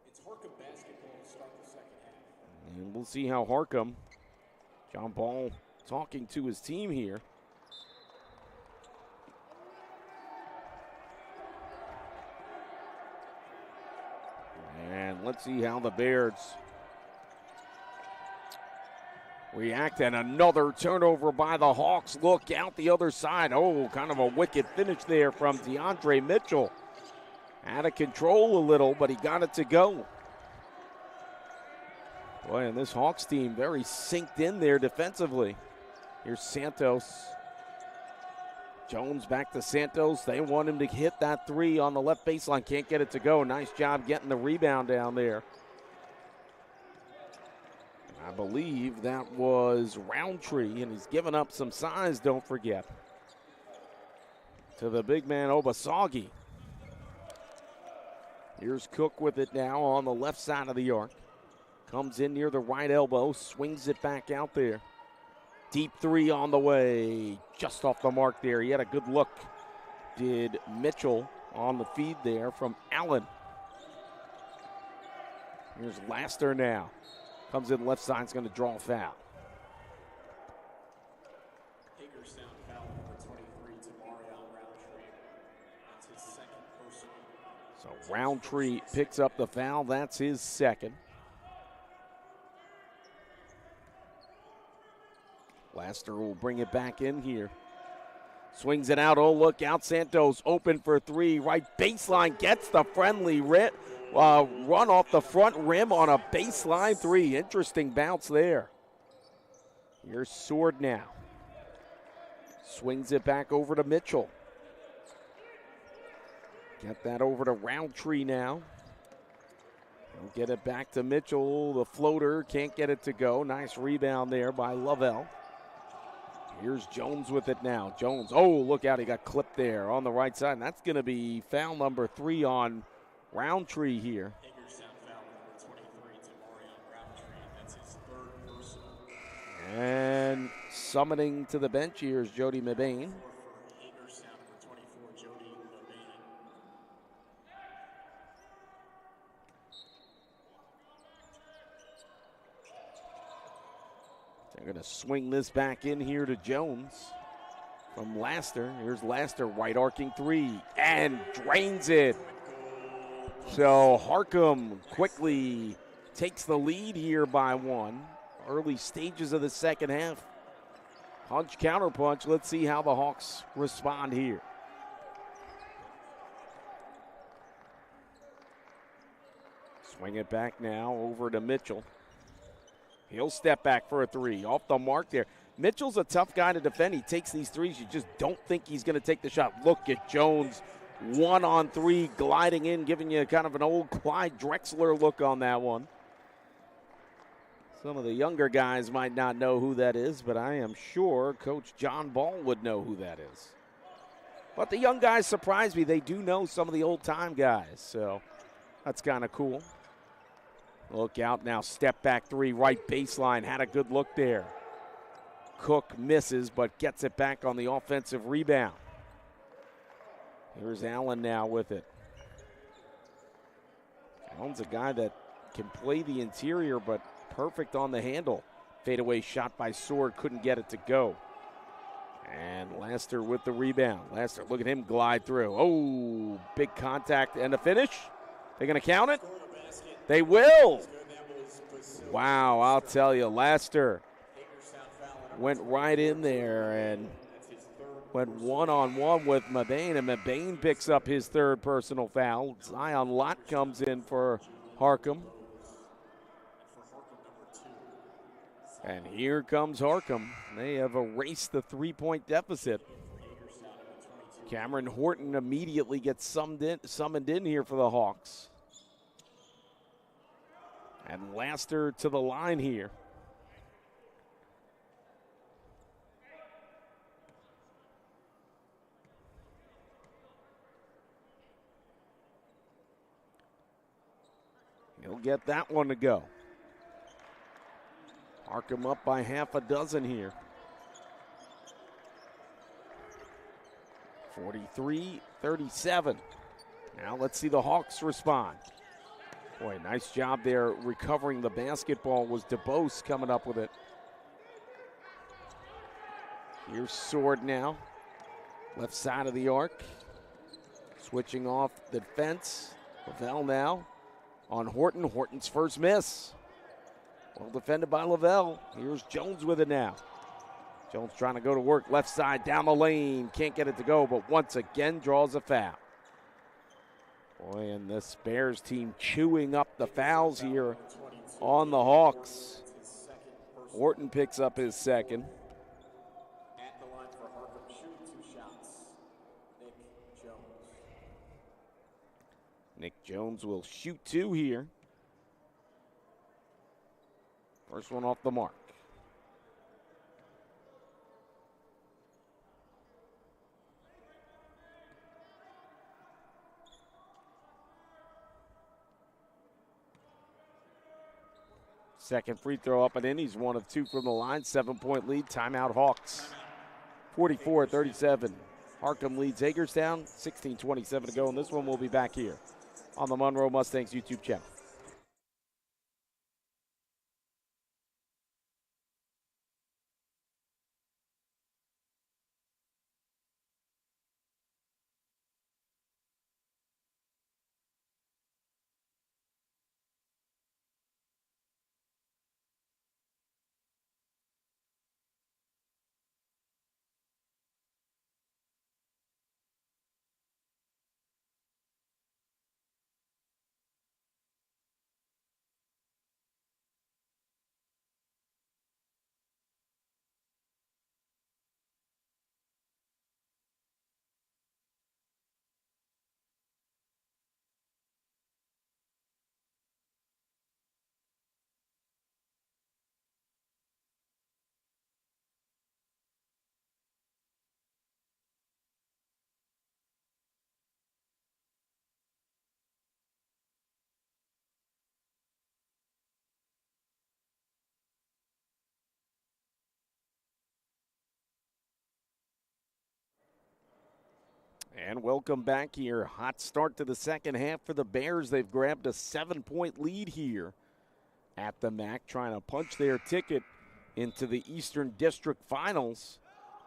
It's Harcum basketball to start the second half. And we'll see how Harcum, John Ball talking to his team here. And let's see how the Bears react. And another turnover by the Hawks. Look out the other side. Oh, kind of a wicked finish there from DeAndre Mitchell. Out of control a little, but he got it to go. Boy, and this Hawks team very synced in there defensively. Here's Santos. Jones back to Santos. They want him to hit that 3 on the left baseline. Can't get it to go. Nice job getting the rebound down there. I believe that was Roundtree, and he's given up some size, don't forget, to the big man Obasagi. Here's Cook with it now on the left side of the arc. Comes in near the right elbow, swings it back out there. Deep 3 on the way, just off the mark there. He had a good look, did Mitchell, on the feed there from Allen. Here's Laster now. Comes in left side, is going to draw a foul. Hagerstown foul number 23 to Mario Roundtree. That's his second personal. So Roundtree picks up the foul. That's his second. Laster will bring it back in here. Swings it out. Oh, look out. Santos open for 3. Right baseline. Gets the friendly run off the front rim on a baseline 3. Interesting bounce there. Here's Sword now. Swings it back over to Mitchell. Get that over to Roundtree now. He'll get it back to Mitchell. The floater can't get it to go. Nice rebound there by Lovell. Here's Jones with it now. Jones, oh, look out. He got clipped there on the right side. And that's going to be foul number 3 on Roundtree here. Hagerstown foul number 23 to Mario Roundtree. That's his third personal. And summoning to the bench here is Jody Mabane. For Hagerstown number 24, Jody Levine. They're going to swing this back in here to Jones from Laster. Here's Laster, right arcing 3, and drains it. So Harcum quickly takes the lead here by 1. Early stages of the second half. Punch, counter punch. Let's see how the Hawks respond here. Swing it back now over to Mitchell. He'll step back for a 3. Off the mark there. Mitchell's a tough guy to defend. He takes these threes. You just don't think he's going to take the shot. Look at Jones, 1-on-3, gliding in, giving you kind of an old Clyde Drexler look on that one. Some of the younger guys might not know who that is, but I am sure Coach John Ball would know who that is. But the young guys surprise me. They do know some of the old-time guys, so that's kind of cool. Look out now, step back 3, right baseline. Had a good look there. Cook misses, but gets it back on the offensive rebound. Here's Allen now with it. Allen's a guy that can play the interior, but perfect on the handle. Fadeaway shot by Sword, couldn't get it to go. And Laster with the rebound. Laster, look at him glide through. Oh, big contact and a finish. They're going to count it? They will. Wow, I'll tell you, Laster went right in there and went one-on-one with Mabane, and Mabane picks up his 3rd personal foul. Zion Lott comes in for Harcum. And here comes Harcum. They have erased the 3-point deficit. Cameron Horton immediately gets summoned in here for the Hawks. And Laster to the line here. He'll get that one to go. Harcum up by half a dozen here. 43-37. Now let's see the Hawks respond. Boy, nice job there recovering the basketball was DeBose coming up with it. Here's Sword now. Left side of the arc. Switching off the defense. Lavelle now on Horton. Horton's first miss. Well defended by Lavelle. Here's Jones with it now. Jones trying to go to work. Left side down the lane. Can't get it to go, but once again draws a foul. Boy, and this Bears team chewing up the fouls here on the Hawks. Horton picks up his 2nd. At the line for Harcum, shooting 2 shots. Nick Jones. Nick Jones will shoot 2 here. First one off the mark. Second free throw up and in. He's 1 of 2 from the line. 7-point lead. Timeout Hawks. 44-37. Harcum leads Hagerstown. 16:27 to go, and this one will be back here on the Monroe Mustangs YouTube channel. And welcome back here. Hot start to the second half for the Bears. They've grabbed a 7-point lead here at the MAC, trying to punch their ticket into the Eastern District Finals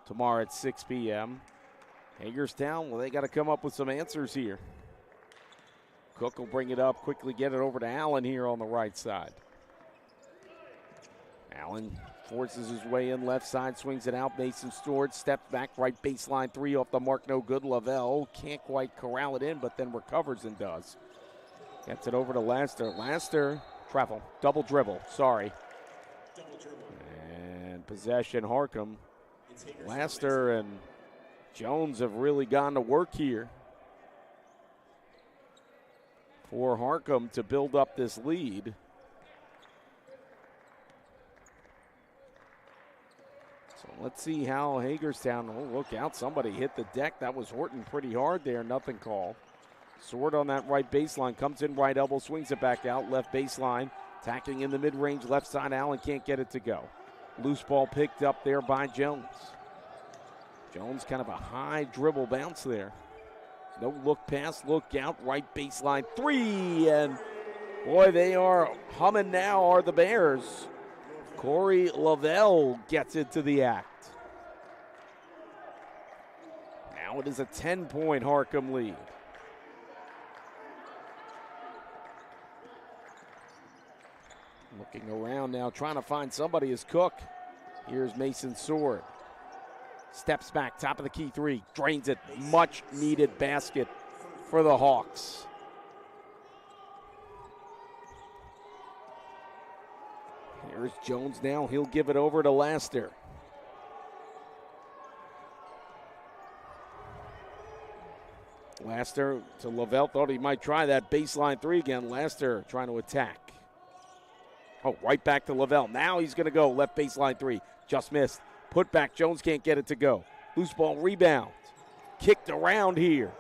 tomorrow at 6 p.m. Hagerstown, well, they got to come up with some answers here. Cook will bring it up, quickly get it over to Allen here on the right side. Allen forces his way in left side, swings it out. Mason Stewart steps back, right baseline three off the mark, no good. Lavelle can't quite corral it in, but then recovers and does. Gets it over to Laster. Laster, travel, double dribble, sorry. And possession, Harcum. Laster and Jones have really gone to work here for Harcum to build up this lead. So let's see how Hagerstown, oh, look out, somebody hit the deck. That was Horton pretty hard there, nothing called. Sword on that right baseline, comes in right elbow, swings it back out, left baseline. Tackling in the mid-range, left side, Allen can't get it to go. Loose ball picked up there by Jones. Jones kind of a high dribble bounce there. No look pass, look out, right baseline three, and boy, they are humming now, are the Bears. Corey Lavelle gets into the act. Now it is a 10-point Harcum lead. Looking around now, trying to find somebody is Cook. Here's Mason Sword. Steps back, top of the key three, drains it. Much needed basket for the Hawks. Here's Jones now, he'll give it over to Laster. Laster to Lavelle, thought he might try that baseline three again. Laster trying to attack. Oh, right back to Lavelle. Now he's going to go left baseline three. Just missed. Put back. Jones can't get it to go. Loose ball rebound. Kicked around here.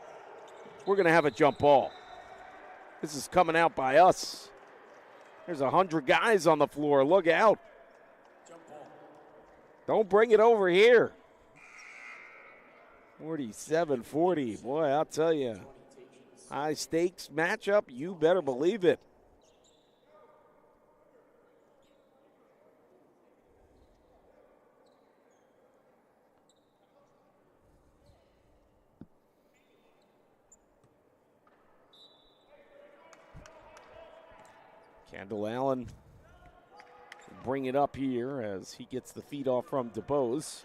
We're going to have a jump ball. This is coming out by us. There's 100 guys on the floor. Look out. Don't bring it over here. 47-40. Boy, I'll tell you. High stakes matchup. You better believe it. Kendall Allen will bring it up here as he gets the feed off from DeBose.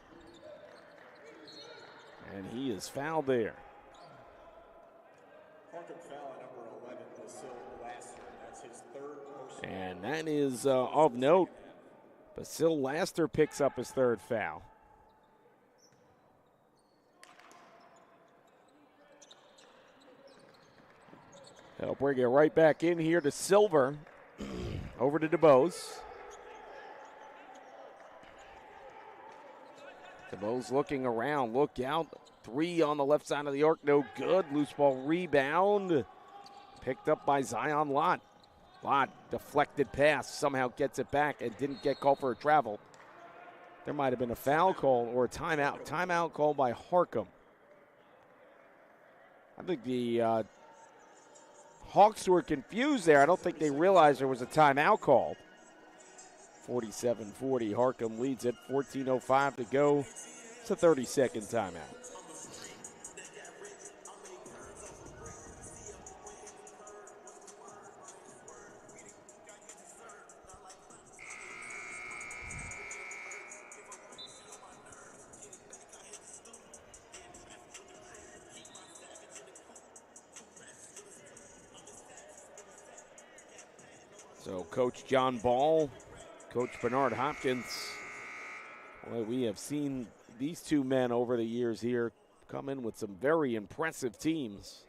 And he is fouled there. Harcum foul at number 11, Basil Laster. That's his third personal. And that is of note. Basil Laster picks up his third foul. They'll bring it right back in here to Silver. Over to DeBose. DeBose looking around. Look out. Three on the left side of the arc. No good. Loose ball rebound. Picked up by Zion Lott. Lott, deflected pass. Somehow gets it back and didn't get called for a travel. There might have been a foul call or a timeout. Timeout called by Harcum. I think the Hawks were confused there. I don't think they realized there was a timeout called. 47-40, Harcum leads it. 14:05 to go. It's a 30-second timeout. So Coach John Ball, Coach Bernard Hopkins. Boy, we have seen these two men over the years here come in with some very impressive teams.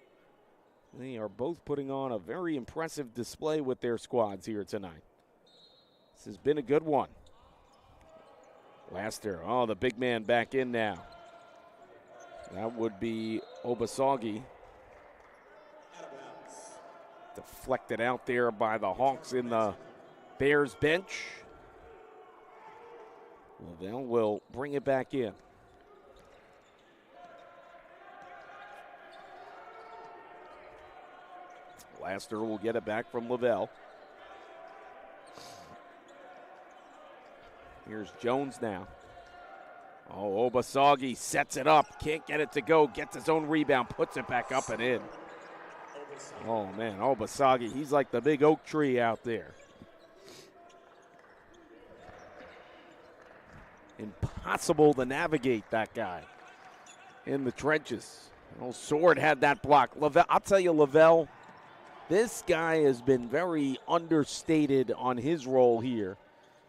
They are both putting on a very impressive display with their squads here tonight. This has been a good one. Laster, oh, the big man back in now. That would be Obasagi. Deflected out there by the Hawks in the Bears bench. Lavelle will bring it back in. Laster will get it back from Lavelle. Here's Jones now. Oh, Obasagi sets it up. Can't get it to go. Gets his own rebound. Puts it back up and in. Oh, man, Obasagi, he's like the big oak tree out there. Impossible to navigate that guy in the trenches. Oh, Sword had that block. Lavelle, I'll tell you, Lavelle, this guy has been very understated on his role here.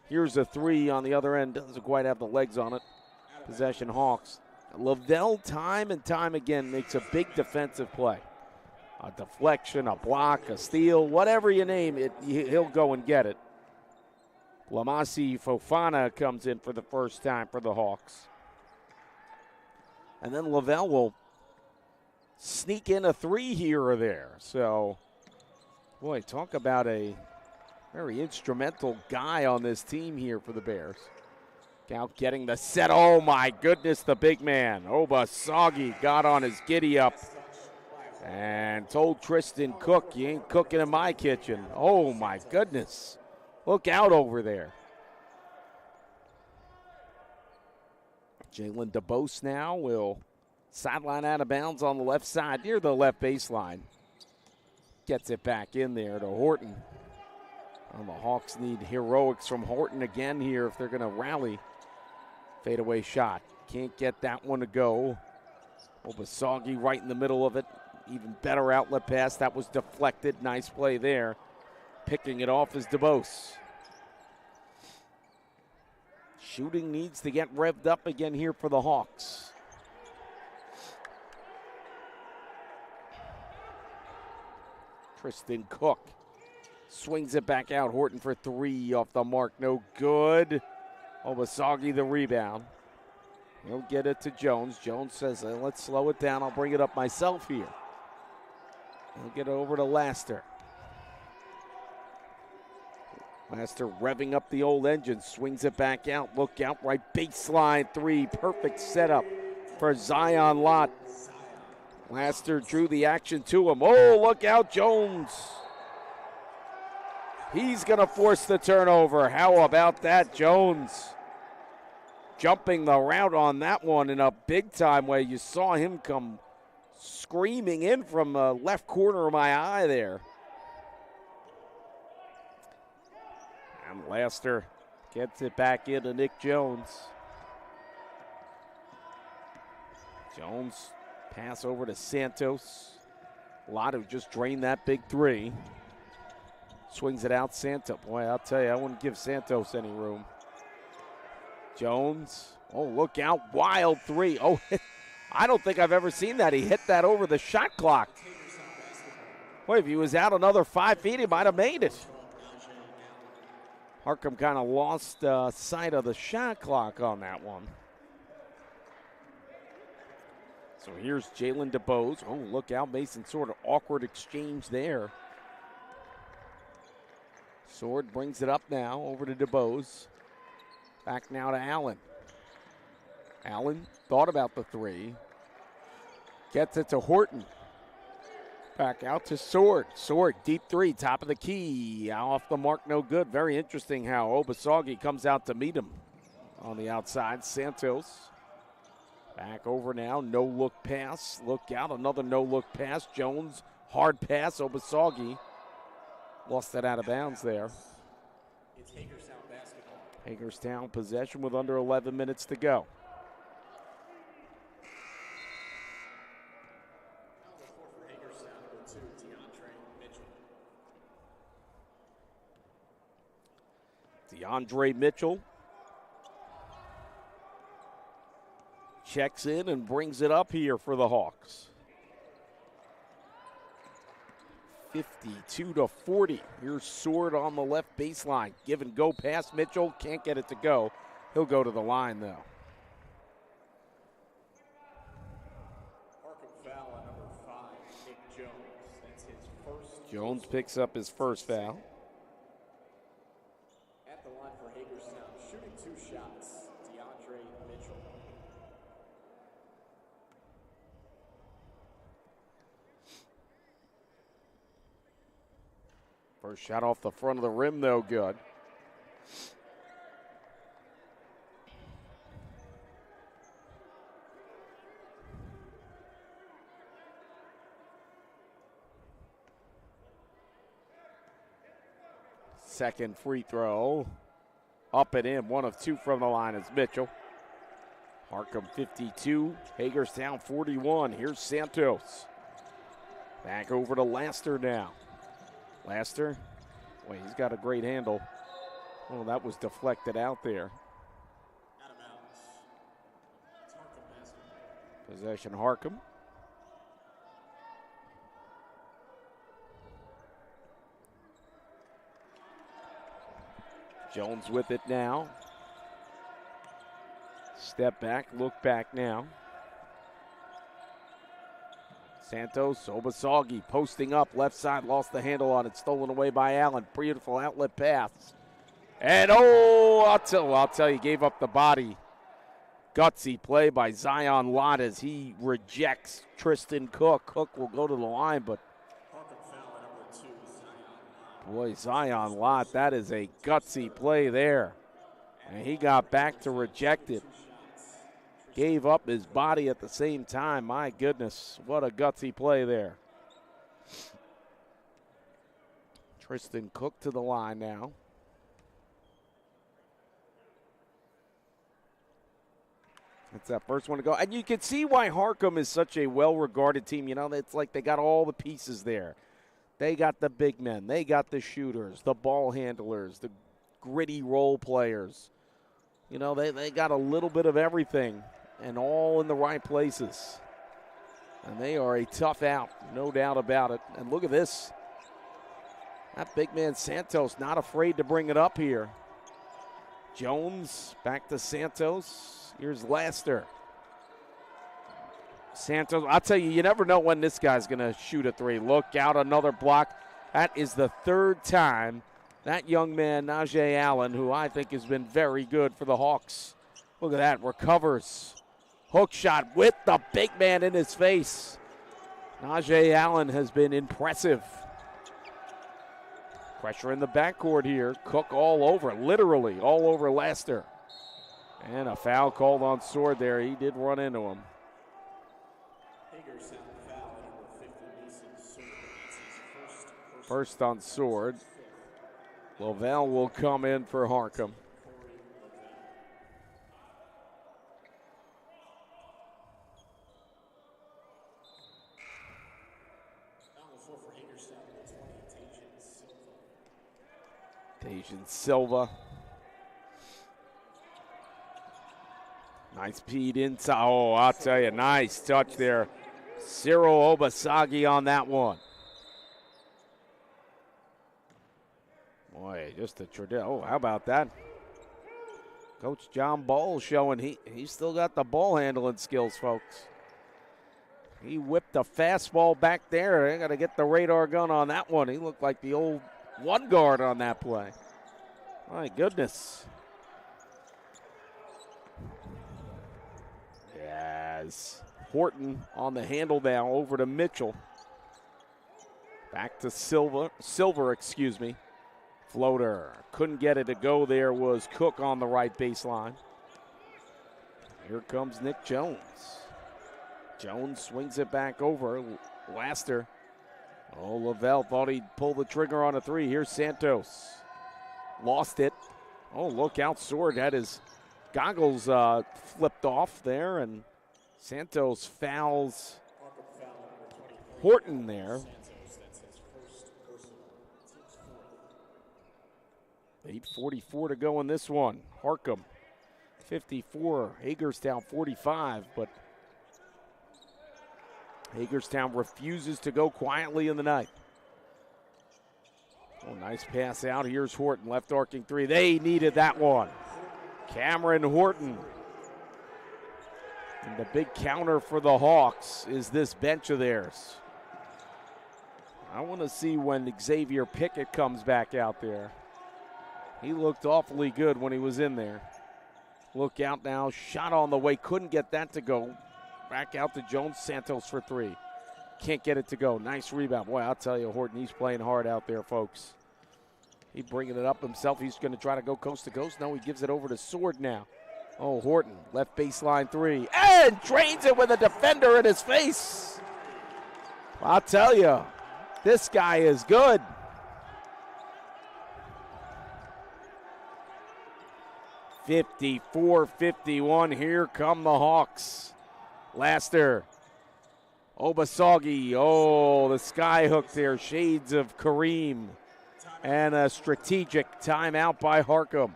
Here's a three on the other end. Doesn't quite have the legs on it. Possession Hawks. Lavelle, time and time again, makes a big defensive play. A deflection, a block, a steal, whatever you name it, he'll go and get it. Lamasi Fofana comes in for the first time for the Hawks. And then Lavelle will sneak in a three here or there. So, boy, talk about a very instrumental guy on this team here for the Bears. Out getting the set. Oh, my goodness, the big man. Obasagi got on his giddy up and told Tristan Cook, you ain't cooking in my kitchen. Oh, my goodness. Look out over there. Jalen DeBose now will sideline out of bounds on the left side near the left baseline. Gets it back in there to Horton. Well, the Hawks need heroics from Horton again here if they're going to rally. Fadeaway shot. Can't get that one to go. Obasagi right in the middle of it. Even better outlet pass. That was deflected. Nice play there. Picking it off is DeBose. Shooting needs to get revved up again here for the Hawks. Tristan Cook swings it back out. Horton for three off the mark. No good. Obasagi the rebound. He'll get it to Jones. Jones says, let's slow it down. I'll bring it up myself here. He'll get it over to Laster. Laster revving up the old engine. Swings it back out. Look out, right baseline three. Perfect setup for Zion Lott. Laster drew the action to him. Oh, look out, Jones. He's going to force the turnover. How about that, Jones? Jumping the route on that one in a big-time way. You saw him come screaming in from the left corner of my eye there. And Laster gets it back into Nick Jones. Jones pass over to Santos. Lotto just drained that big three. Swings it out, Santos. Boy, I'll tell you, I wouldn't give Santos any room. Jones, oh, look out, wild three. Oh, I don't think I've ever seen that. He hit that over the shot clock. Boy, if he was out another 5 feet, he might have made it. Harcum kind of lost sight of the shot clock on that one. So here's Jalen DeBose. Oh, look out, Mason, sort of awkward exchange there. Sword brings it up now, over to DeBose. Back now to Allen. Allen thought about the three. Gets it to Horton. Back out to Sword. Sword, deep three, top of the key. Off the mark, no good. Very interesting how Obasagi comes out to meet him on the outside. Santos. Back over now, no-look pass. Look out, another no-look pass. Jones, hard pass. Obasagi lost that out of bounds there. It's Hagerstown basketball. Hagerstown possession with under 11 minutes to go. For Hagerstown, number 2, DeAndre Mitchell checks in and brings it up here for the Hawks. 52-40. Here's Sword on the left baseline. Give and go pass. Mitchell can't get it to go. He'll go to the line, though. Harcum foul on number 5, Nick Jones. That's his first. Jones picks up his first foul. At the line for Hagerstown, shooting 2 shots, DeAndre Mitchell. First shot off the front of the rim, though, good. Second free throw. Up and in. 1 of 2 from the line is Mitchell. Harcum 52. Hagerstown 41. Here's Santos. Back over to Laster now. Laster. Boy, he's got a great handle. Oh, that was deflected out there. Out of bounds. It's Harcum basketball. Possession Harcum. Jones with it now. Step back, look back now. Santos, Obasagi posting up, left side, lost the handle on it, stolen away by Allen. Beautiful outlet pass. And I'll tell you, gave up the body. Gutsy play by Zion Lott as he rejects Tristan Cook. Cook will go to the line, but boy, Zion Lott, that is a gutsy play there. And he got back to reject it. Gave up his body at the same time. My goodness, what a gutsy play there. Tristan Cook to the line now. That's that first one to go. And you can see why Harcum is such a well-regarded team. You know, it's like they got all the pieces there. They got the big men. They got the shooters, the ball handlers, the gritty role players. You know, they got a little bit of everything and all in the right places. And they are a tough out, no doubt about it. And look at this. That big man Santos not afraid to bring it up here. Jones back to Santos. Here's Laster. Santos, I'll tell you, you never know when this guy's going to shoot a three. Look out, another block. That is the third time that young man, Najee Allen, who I think has been very good for the Hawks. Look at that, recovers. Hook shot with the big man in his face. Najee Allen has been impressive. Pressure in the backcourt here. Cook all over, literally all over Laster. And a foul called on Sword there. He did run into him. First on Sword. Lovell will come in for Harcum. Tajan Silva. Nice feed inside. Oh, I'll tell you, nice touch there. Cyril Obasagi on that one. Boy, just a tradition. Oh, how about that? Coach John Ball showing he's still got the ball handling skills, folks. He whipped the fastball back there. They got to get the radar gun on that one. He looked like the old one guard on that play. My goodness. Yes. Horton on the handle now over to Mitchell. Back to Silver, excuse me. Floater. Couldn't get it to go there was Cook on the right baseline. Here comes Nick Jones. Jones swings it back over. Laster. Oh, Lavelle thought he'd pull the trigger on a three. Here's Santos. Lost it. Oh, look out. Sword had his goggles flipped off there, and Santos fouls Horton there. 8:44 to go in this one. Harcum 54, Hagerstown 45, but Hagerstown refuses to go quietly in the night. Oh, nice pass out. Here's Horton, left arcing three. They needed that one. Cameron Horton. And the big counter for the Hawks is this bench of theirs. I want to see when Xavier Pickett comes back out there. He looked awfully good when he was in there. Look out now. Shot on the way. Couldn't get that to go. Back out to Jones. Santos for three. Can't get it to go. Nice rebound. Boy, I'll tell you, Horton, he's playing hard out there, folks. He's bringing it up himself. He's going to try to go coast to coast. No, he gives it over to Sword now. Oh, Horton, left baseline three. And drains it with a defender in his face. I'll tell you, this guy is good. 54-51. Here come the Hawks. Laster. Obasagi. Oh, the sky hook there. Shades of Kareem. And a strategic timeout by Harcum.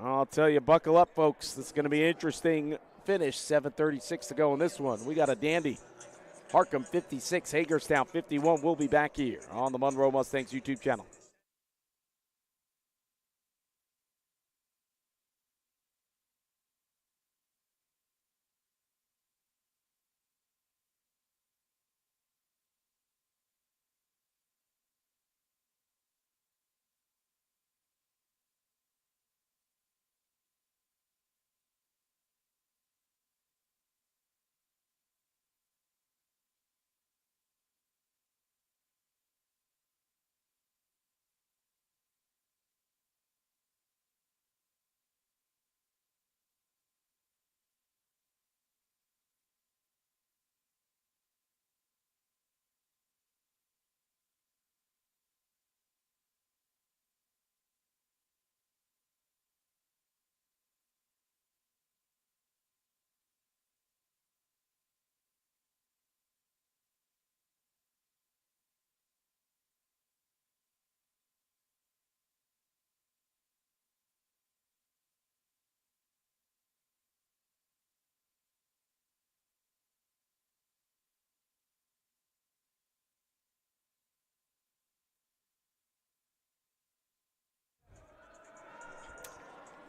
I'll tell you, buckle up, folks. This is going to be an interesting finish. 7:36 to go in this one. We got a dandy. Harcum 56, Hagerstown 51. We'll be back here on the Monroe Mustangs YouTube channel.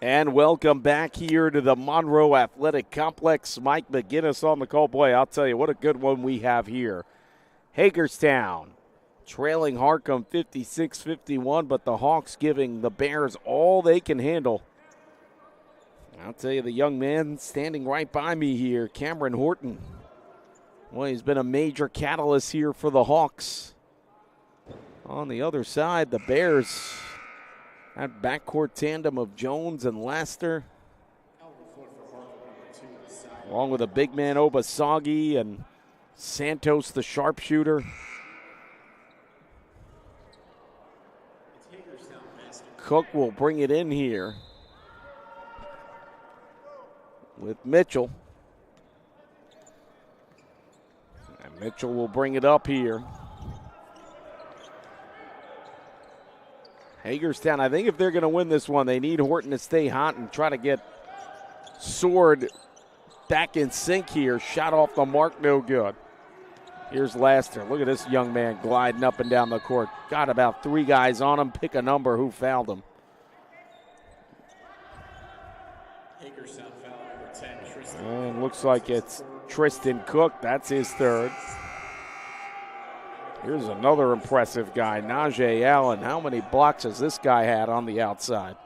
And welcome back here to the Monroe Athletic Complex. Mike McGinnis on the call. Boy, I'll tell you, what a good one we have here. Hagerstown trailing Harcum 56-51, but the Hawks giving the Bears all they can handle. I'll tell you, the young man standing right by me here, Cameron Horton. Well, he's been a major catalyst here for the Hawks. On the other side, the Bears, that backcourt tandem of Jones and Laster, along with a big man Obasagi and Santos, the sharpshooter. Cook will bring it in here with Mitchell. And Mitchell will bring it up here. Hagerstown, I think if they're going to win this one, they need Horton to stay hot and try to get Sword back in sync here. Shot off the mark, no good. Here's Laster. Look at this young man gliding up and down the court. Got about three guys on him. Pick a number who fouled him. Hagerstown foul number 10, Tristan. And looks like it's Tristan Cook. That's his third. Here's another impressive guy, Najee Allen. How many blocks has this guy had on the outside?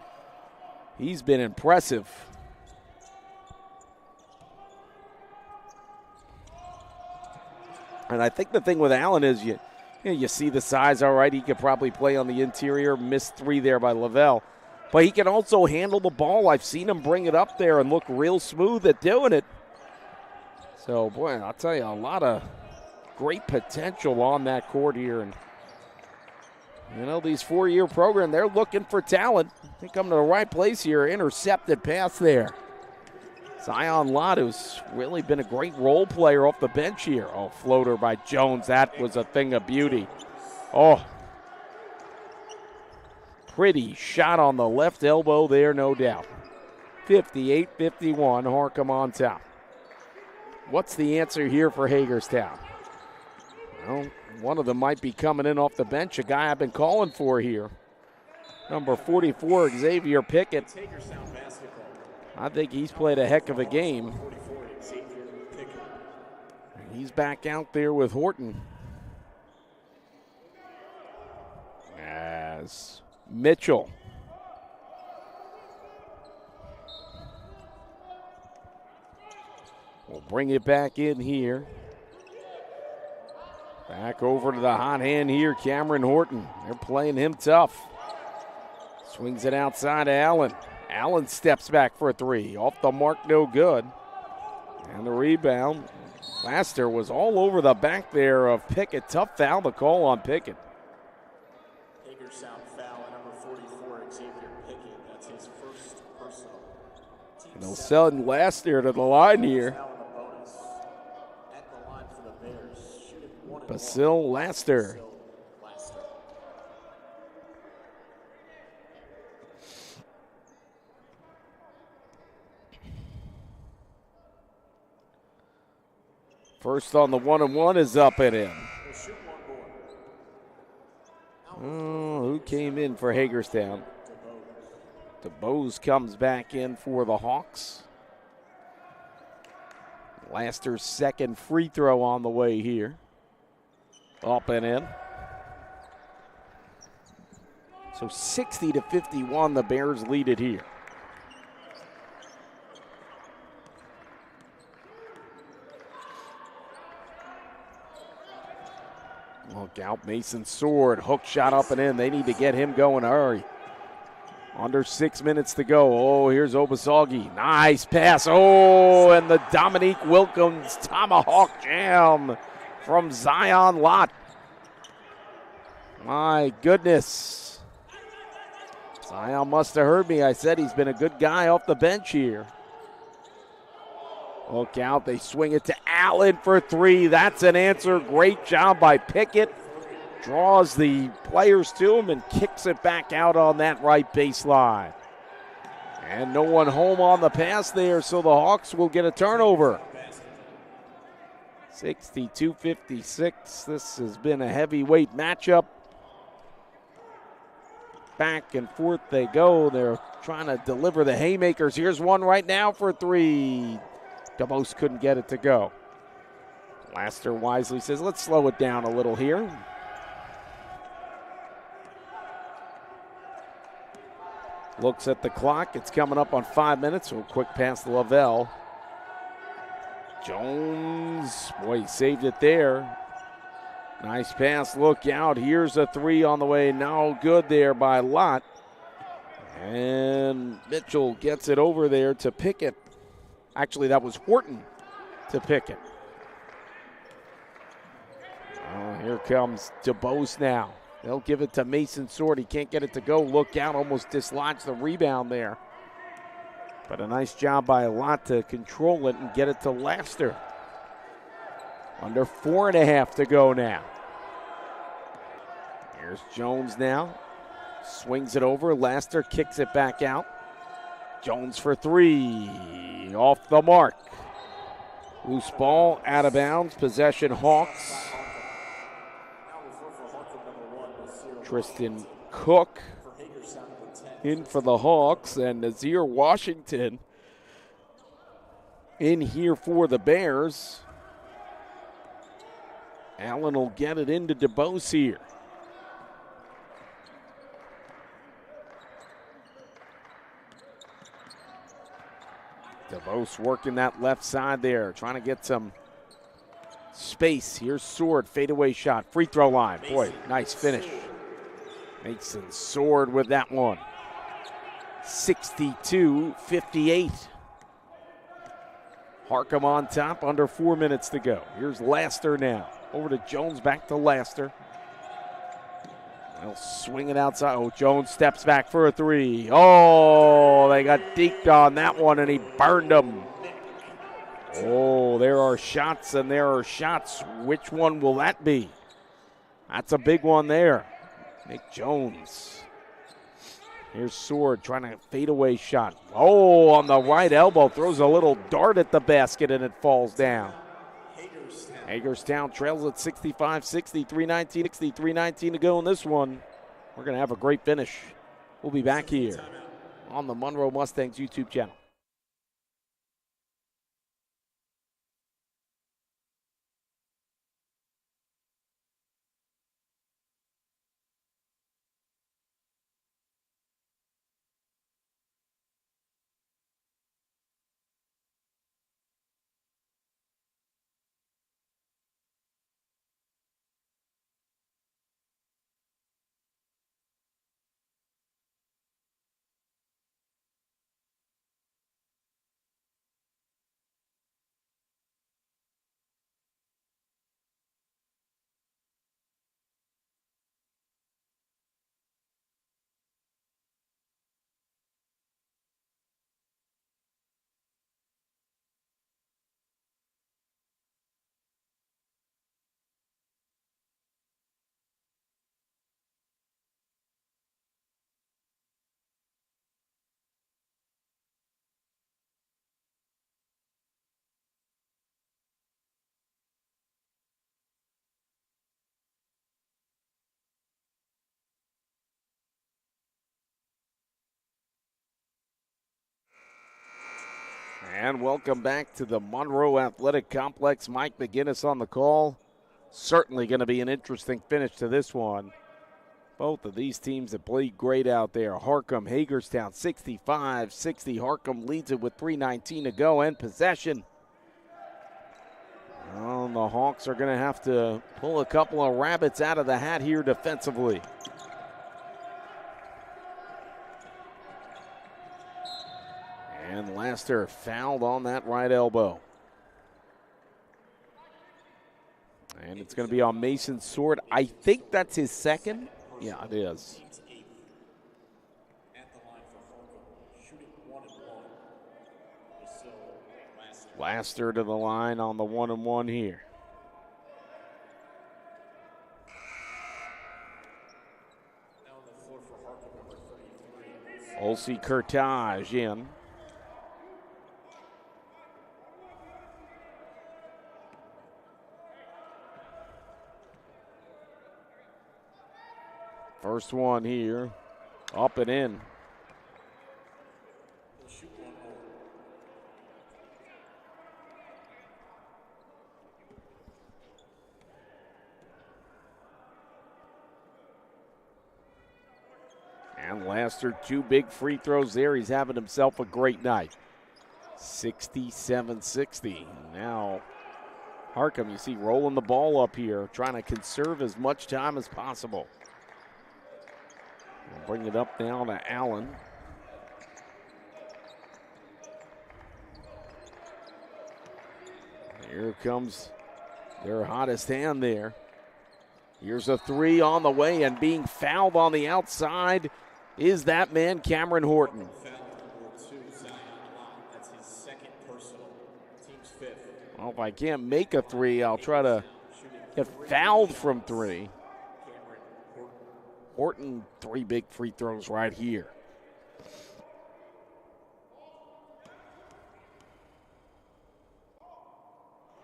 He's been impressive. And I think the thing with Allen is you see the size, all right, he could probably play on the interior. Missed three there by Lavelle. But he can also handle the ball. I've seen him bring it up there and look real smooth at doing it. So, boy, I'll tell you, a lot of great potential on that court here. And, you know, these four-year program, they're looking for talent. They come to the right place here. Intercepted pass there. Zion Lott, who's really been a great role player off the bench here. Oh, floater by Jones. That was a thing of beauty. Oh, pretty shot on the left elbow there, no doubt. 58-51, Harcum on top. What's the answer here for Hagerstown? Well, one of them might be coming in off the bench, a guy I've been calling for here. Number 44, Xavier Pickett. I think he's played a heck of a game. He's back out there with Horton. As Mitchell. We'll bring it back in here. Back over to the hot hand here, Cameron Horton. They're playing him tough. Swings it outside to Allen. Allen steps back for a three. Off the mark, no good. And the rebound. Laster was all over the back there of Pickett. Tough foul to call on Pickett. Hagerstown foul, number 44, Xavier Pickett. That's his first They'll send Laster to the line here. Basil Laster. First on the 1-1 is up and in. Oh, who came in for Hagerstown? DeBose comes back in for the Hawks. Laster's second free throw on the way here. Up and in. So 60-51, the Bears lead it here. Look out, Mason Sword, hook shot up and in. They need to get him going. Hurry. Under 6 minutes to go. Oh, here's Obasagi. Nice pass. Oh, and the Dominique Wilkins tomahawk jam from Zion Lott. My goodness. Zion must have heard me. I said he's been a good guy off the bench here. Look out. They swing it to Allen for three. That's an answer. Great job by Pickett. Draws the players to him and kicks it back out on that right baseline. And no one home on the pass there, so the Hawks will get a turnover. 62-56. This has been a heavyweight matchup. Back and forth they go. They're trying to deliver the haymakers. Here's one right now for three. DeBose couldn't get it to go. Laster wisely says, let's slow it down a little here. Looks at the clock. It's coming up on 5 minutes. So a quick pass to Lavelle. Jones, boy, he saved it there. Nice pass. Look out. Here's a three on the way. No good there by Lott. And Mitchell gets it over there to Pickett. Actually, that was Horton to Pickett. Oh, here comes DeBose now. They'll give it to Mason Sword. He can't get it to go. Look out, almost dislodged the rebound there. But a nice job by Lott to control it and get it to Laster. Under 4.5 to go now. Here's Jones now. Swings it over. Laster kicks it back out. Jones for three. Off the mark. Loose ball, out of bounds. Possession Hawks. Tristan Cook in for the Hawks, and Nazir Washington in here for the Bears. Allen will get it into DeBose here. DeBose working that left side there, trying to get some space. Here's Sword, fadeaway shot, free throw line. Boy, nice finish. Mason Sword with that one. 62-58. Harcum on top, under 4 minutes to go. Here's Laster now. Over to Jones, back to Laster. They'll swing it outside. Oh, Jones steps back for a three. Oh, they got deked on that one, and he burned them. Oh, there are shots, and there are shots. Which one will that be? That's a big one there. Nick Jones. Here's Sword trying to fadeaway shot. Oh, on the right elbow. Throws a little dart at the basket, and it falls down. Hagerstown trails at 65-60, 3:19 to go in this one. We're going to have a great finish. We'll be back here on the Monroe Mustangs YouTube channel. And welcome back to the Monroe Athletic Complex. Mike McGinnis on the call. Certainly going to be an interesting finish to this one. Both of these teams have played great out there. Harcum, Hagerstown, 65-60. Harcum leads it with 3:19 to go and possession. Well, the Hawks are going to have to pull a couple of rabbits out of the hat here defensively. And Laster fouled on that right elbow. And it's going to be on Mason Sword. I think that's his second. Yeah, it is. Laster to the line on the 1-and-1 here. Olsey Kurtage in. First one here, up and in. And Laster, 2 big free throws there. He's having himself a great night. 67-60. Now, Harcum, you see, rolling the ball up here, trying to conserve as much time as possible. We'll bring it up now to Allen. Here comes their hottest hand there. Here's a 3 on the way, and being fouled on the outside is that man, Cameron Horton. That's his second personal, team's 5th. Well, if I can't make a 3, I'll try to get fouled from 3. Horton, 3 big free throws right here.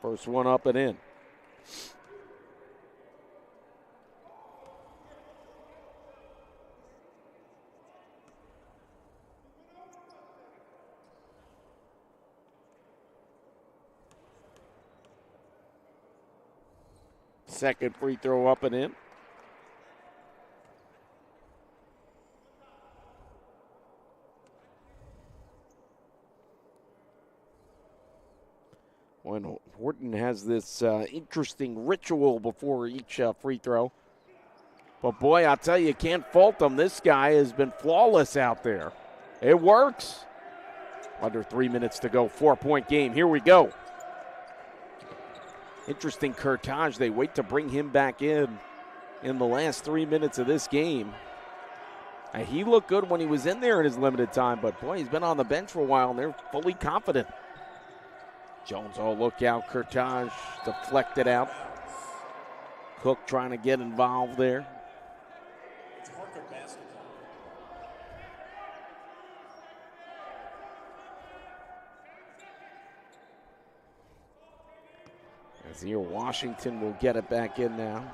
First one up and in. Second free throw up and in. When Horton has this interesting ritual before each free throw. But boy, I'll tell you, can't fault him. This guy has been flawless out there. It works. Under 3 minutes to go, 4-point game. Here we go. Interesting Kurtage. They wait to bring him back in the last 3 minutes of this game. He looked good when he was in there in his limited time, but boy, he's been on the bench for a while, and they're fully confident. Jones, oh, look out. Kurtage deflected out. Cook trying to get involved there. It's Harcum basketball. As here, Washington will get it back in now.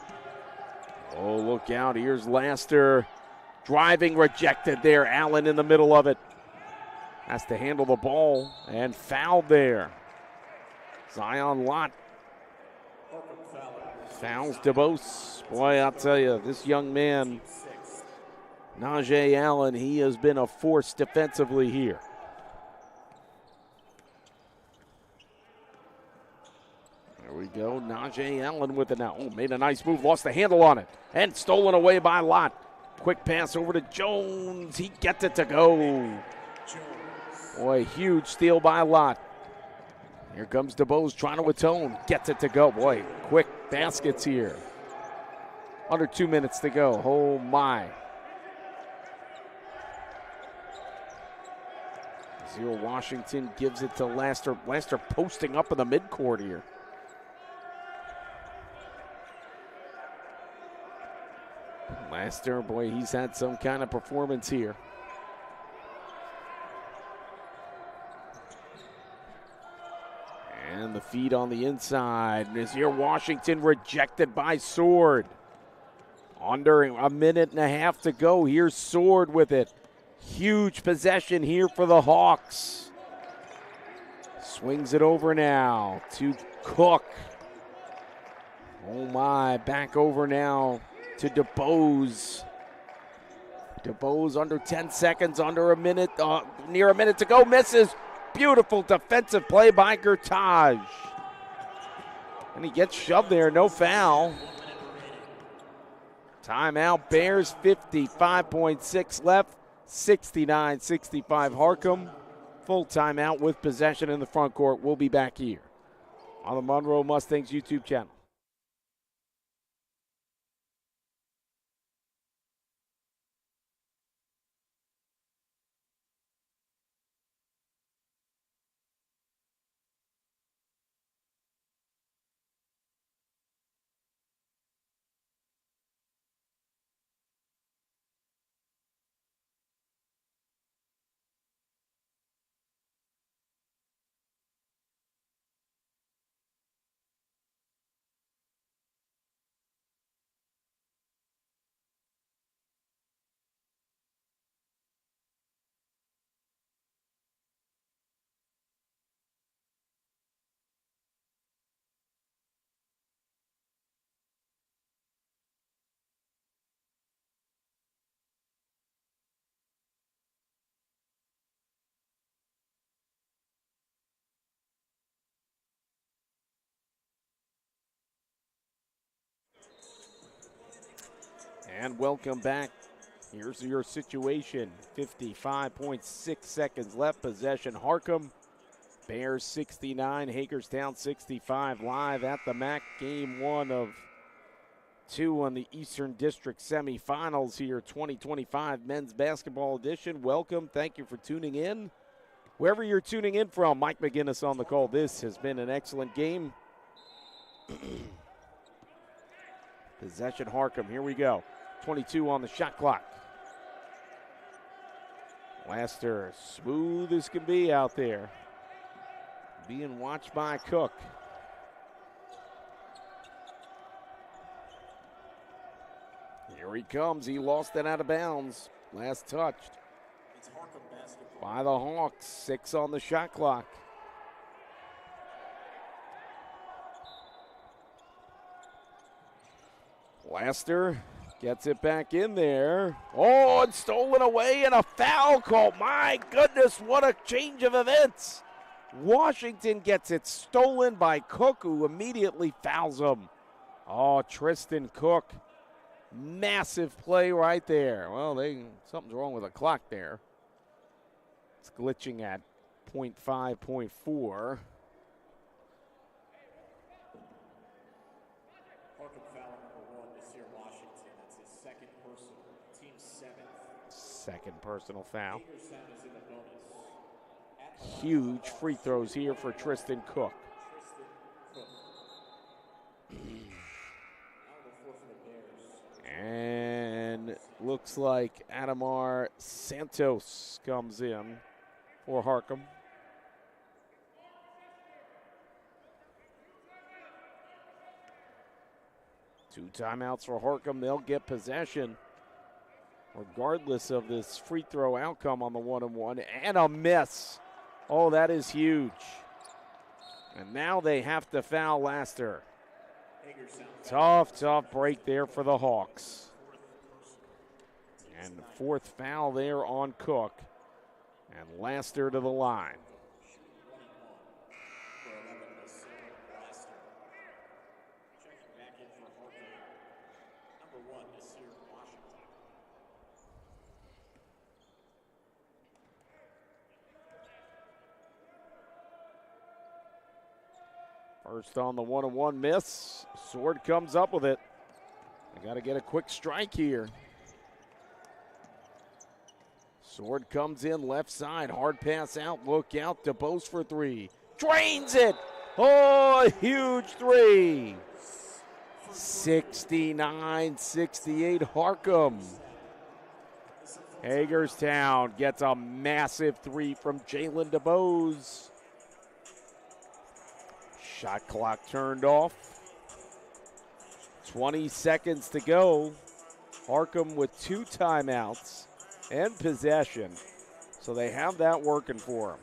Oh, look out. Here's Laster. Driving, rejected there. Allen in the middle of it. Has to handle the ball and fouled there. Zion Lott fouls DeBose. Boy, I'll tell you, this young man, Najee Allen, he has been a force defensively here. There we go. Najee Allen with it now. Oh, made a nice move, lost the handle on it, and stolen away by Lott. Quick pass over to Jones. He gets it to go. Boy, huge steal by Lott. Here comes DeBose trying to atone. Gets it to go. Boy, quick baskets here. Under 2 minutes to go. Oh, my. Zero Washington gives it to Laster. Laster posting up in the midcourt here. Laster, boy, he's had some kind of performance here. And the feed on the inside. Nazir Washington rejected by Sword. Under a minute and a half to go. Here's Sword with it. Huge possession here for the Hawks. Swings it over now to Cook. Oh my, back over now to DeBose. DeBose under 10 seconds, under a minute, near a minute to go, misses. Beautiful defensive play by Gertage. And he gets shoved there, no foul. Timeout, Bears, 55.6 left, 69-65 Harcum. Full timeout with possession in the front court. We'll be back here on the Monroe Mustangs YouTube channel. And welcome back. Here's your situation. 55.6 seconds left. Possession Harcum. Bears 69, Hagerstown 65. Live at the MAC. Game 1 of 2 on the Eastern District semifinals here. 2025 Men's Basketball Edition. Welcome. Thank you for tuning in. Wherever you're tuning in from, Mike McGinnis on the call. This has been an excellent game. Possession Harcum. Here we go. 22 on the shot clock. Laster, smooth as can be out there. Being watched by Cook. Here he comes. He lost it out of bounds. Last touched by the Hawks. 6 on the shot clock. Laster gets it back in there. Oh, and stolen away and a foul call. My goodness, what a change of events. Washington gets it stolen by Cook, who immediately fouls him. Oh, Tristan Cook. Massive play right there. Well, something's wrong with the clock there. It's glitching at 0.5, 0.4. Second personal foul. Huge free throws here for Tristan Cook. And looks like Adamar Santos comes in for Harcum. Two timeouts for Harcum. They'll get possession regardless of this free throw outcome on the 1-on-1. And a miss. Oh, that is huge. And now they have to foul Laster. Tough break there for the Hawks. And the fourth foul there on Cook. And Laster to the line. First on the 1-on-1 miss. Sword comes up with it. They got to get a quick strike here. Sword comes in left side. Hard pass out. Look out. DeBose for 3. Drains it. Oh, a huge 3. 69-68 Harcum. Hagerstown gets a massive 3 from Jalen DeBose. Shot clock turned off. 20 seconds to go. Harcum with 2 timeouts and possession. So they have that working for them.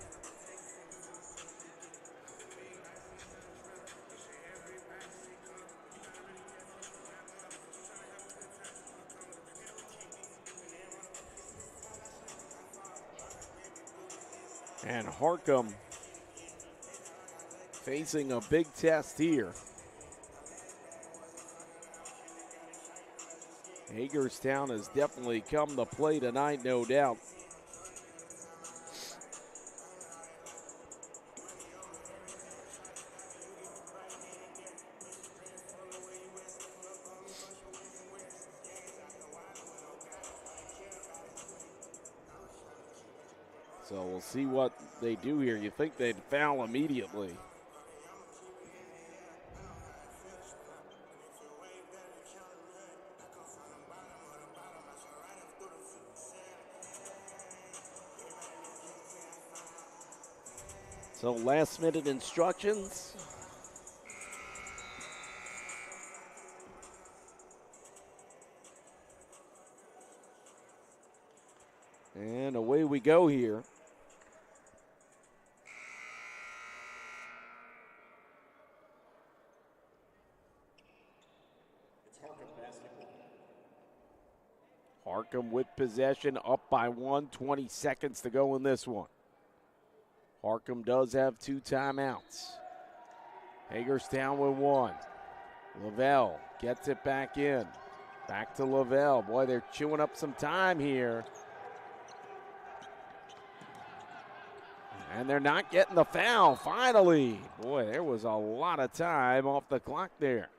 And Harcum facing a big test here. Hagerstown has definitely come to play tonight, no doubt. So we'll see what they do here. You think they'd foul immediately. So last minute instructions. And away we go here. Harcum with possession, up by 1, 20 seconds to go in this one. Harcum does have 2 timeouts. Hagerstown with 1. Lavelle gets it back in. Back to Lavelle. Boy, they're chewing up some time here. And they're not getting the foul, finally. Boy, there was a lot of time off the clock there.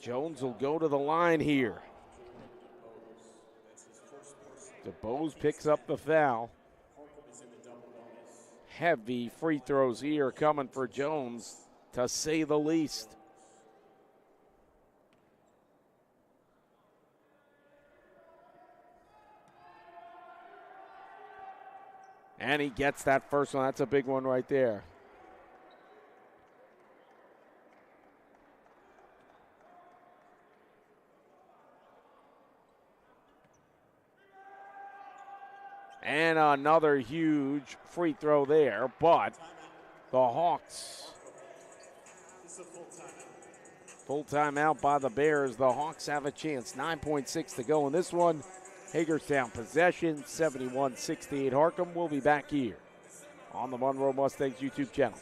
Jones will go to the line here. DeBose picks up the foul. Heavy free throws here coming for Jones, to say the least. And he gets that first one. That's a big one right there. And another huge free throw there, but the Hawks. Full timeout by the Bears. The Hawks have a chance. 9.6 to go in this one. Hagerstown possession, 71-68 Harcum. We'll be back here on the Monroe Mustangs YouTube channel.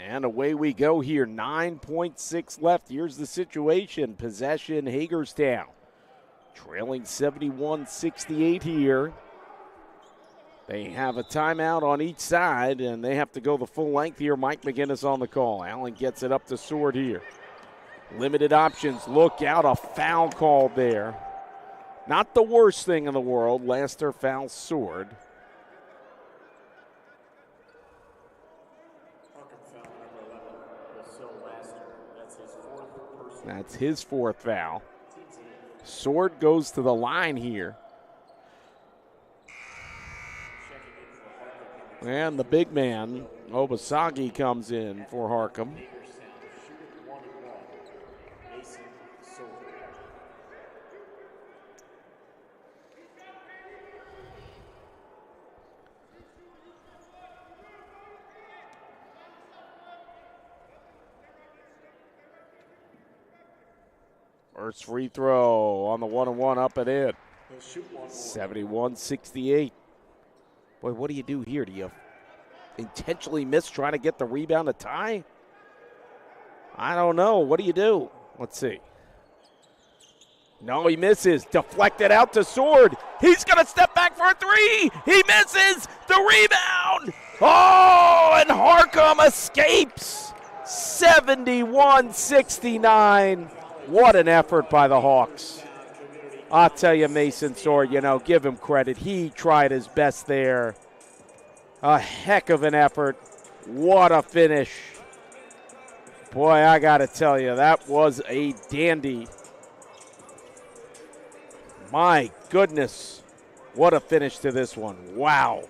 And away we go here. 9.6 left. Here's the situation. Possession, Hagerstown. Trailing 71-68 here. They have a timeout on each side, and they have to go the full length here. Mike McGinnis on the call. Allen gets it up to Sword here. Limited options. Look out, a foul called there. Not the worst thing in the world. Laster fouls Sword. That's his 4th foul. Sword goes to the line here. And the big man, Obasagi, comes in for Harcum. First free throw on the 1-and-1 up and in. 71-68. Boy, what do you do here? Do you intentionally miss trying to get the rebound to tie? I don't know. What do you do? Let's see. No, he misses. Deflected out to Sword. He's going to step back for a three. He misses. The rebound. Oh, and Harcum escapes. 71-69. What an effort by the Hawks. I'll tell you, Mason Sword, give him credit. He tried his best there. A heck of an effort. What a finish. Boy, I got to tell you, that was a dandy. My goodness, what a finish to this one. Wow.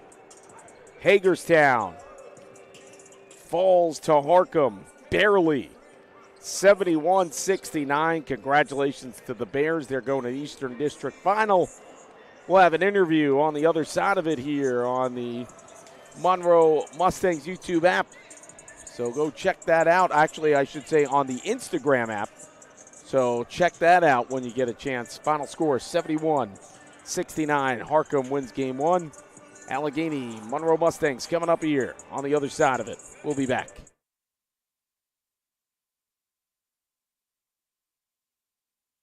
Hagerstown falls to Harcum, barely. 71-69. Congratulations to the Bears. They're going to Eastern District Final. We'll have an interview on the other side of it here on the Monroe Mustangs YouTube app. So go check that out. Actually, I should say on the Instagram app. So check that out when you get a chance. Final score 71-69. Harcum wins game one. Allegheny Monroe Mustangs coming up here on the other side of it. We'll be back.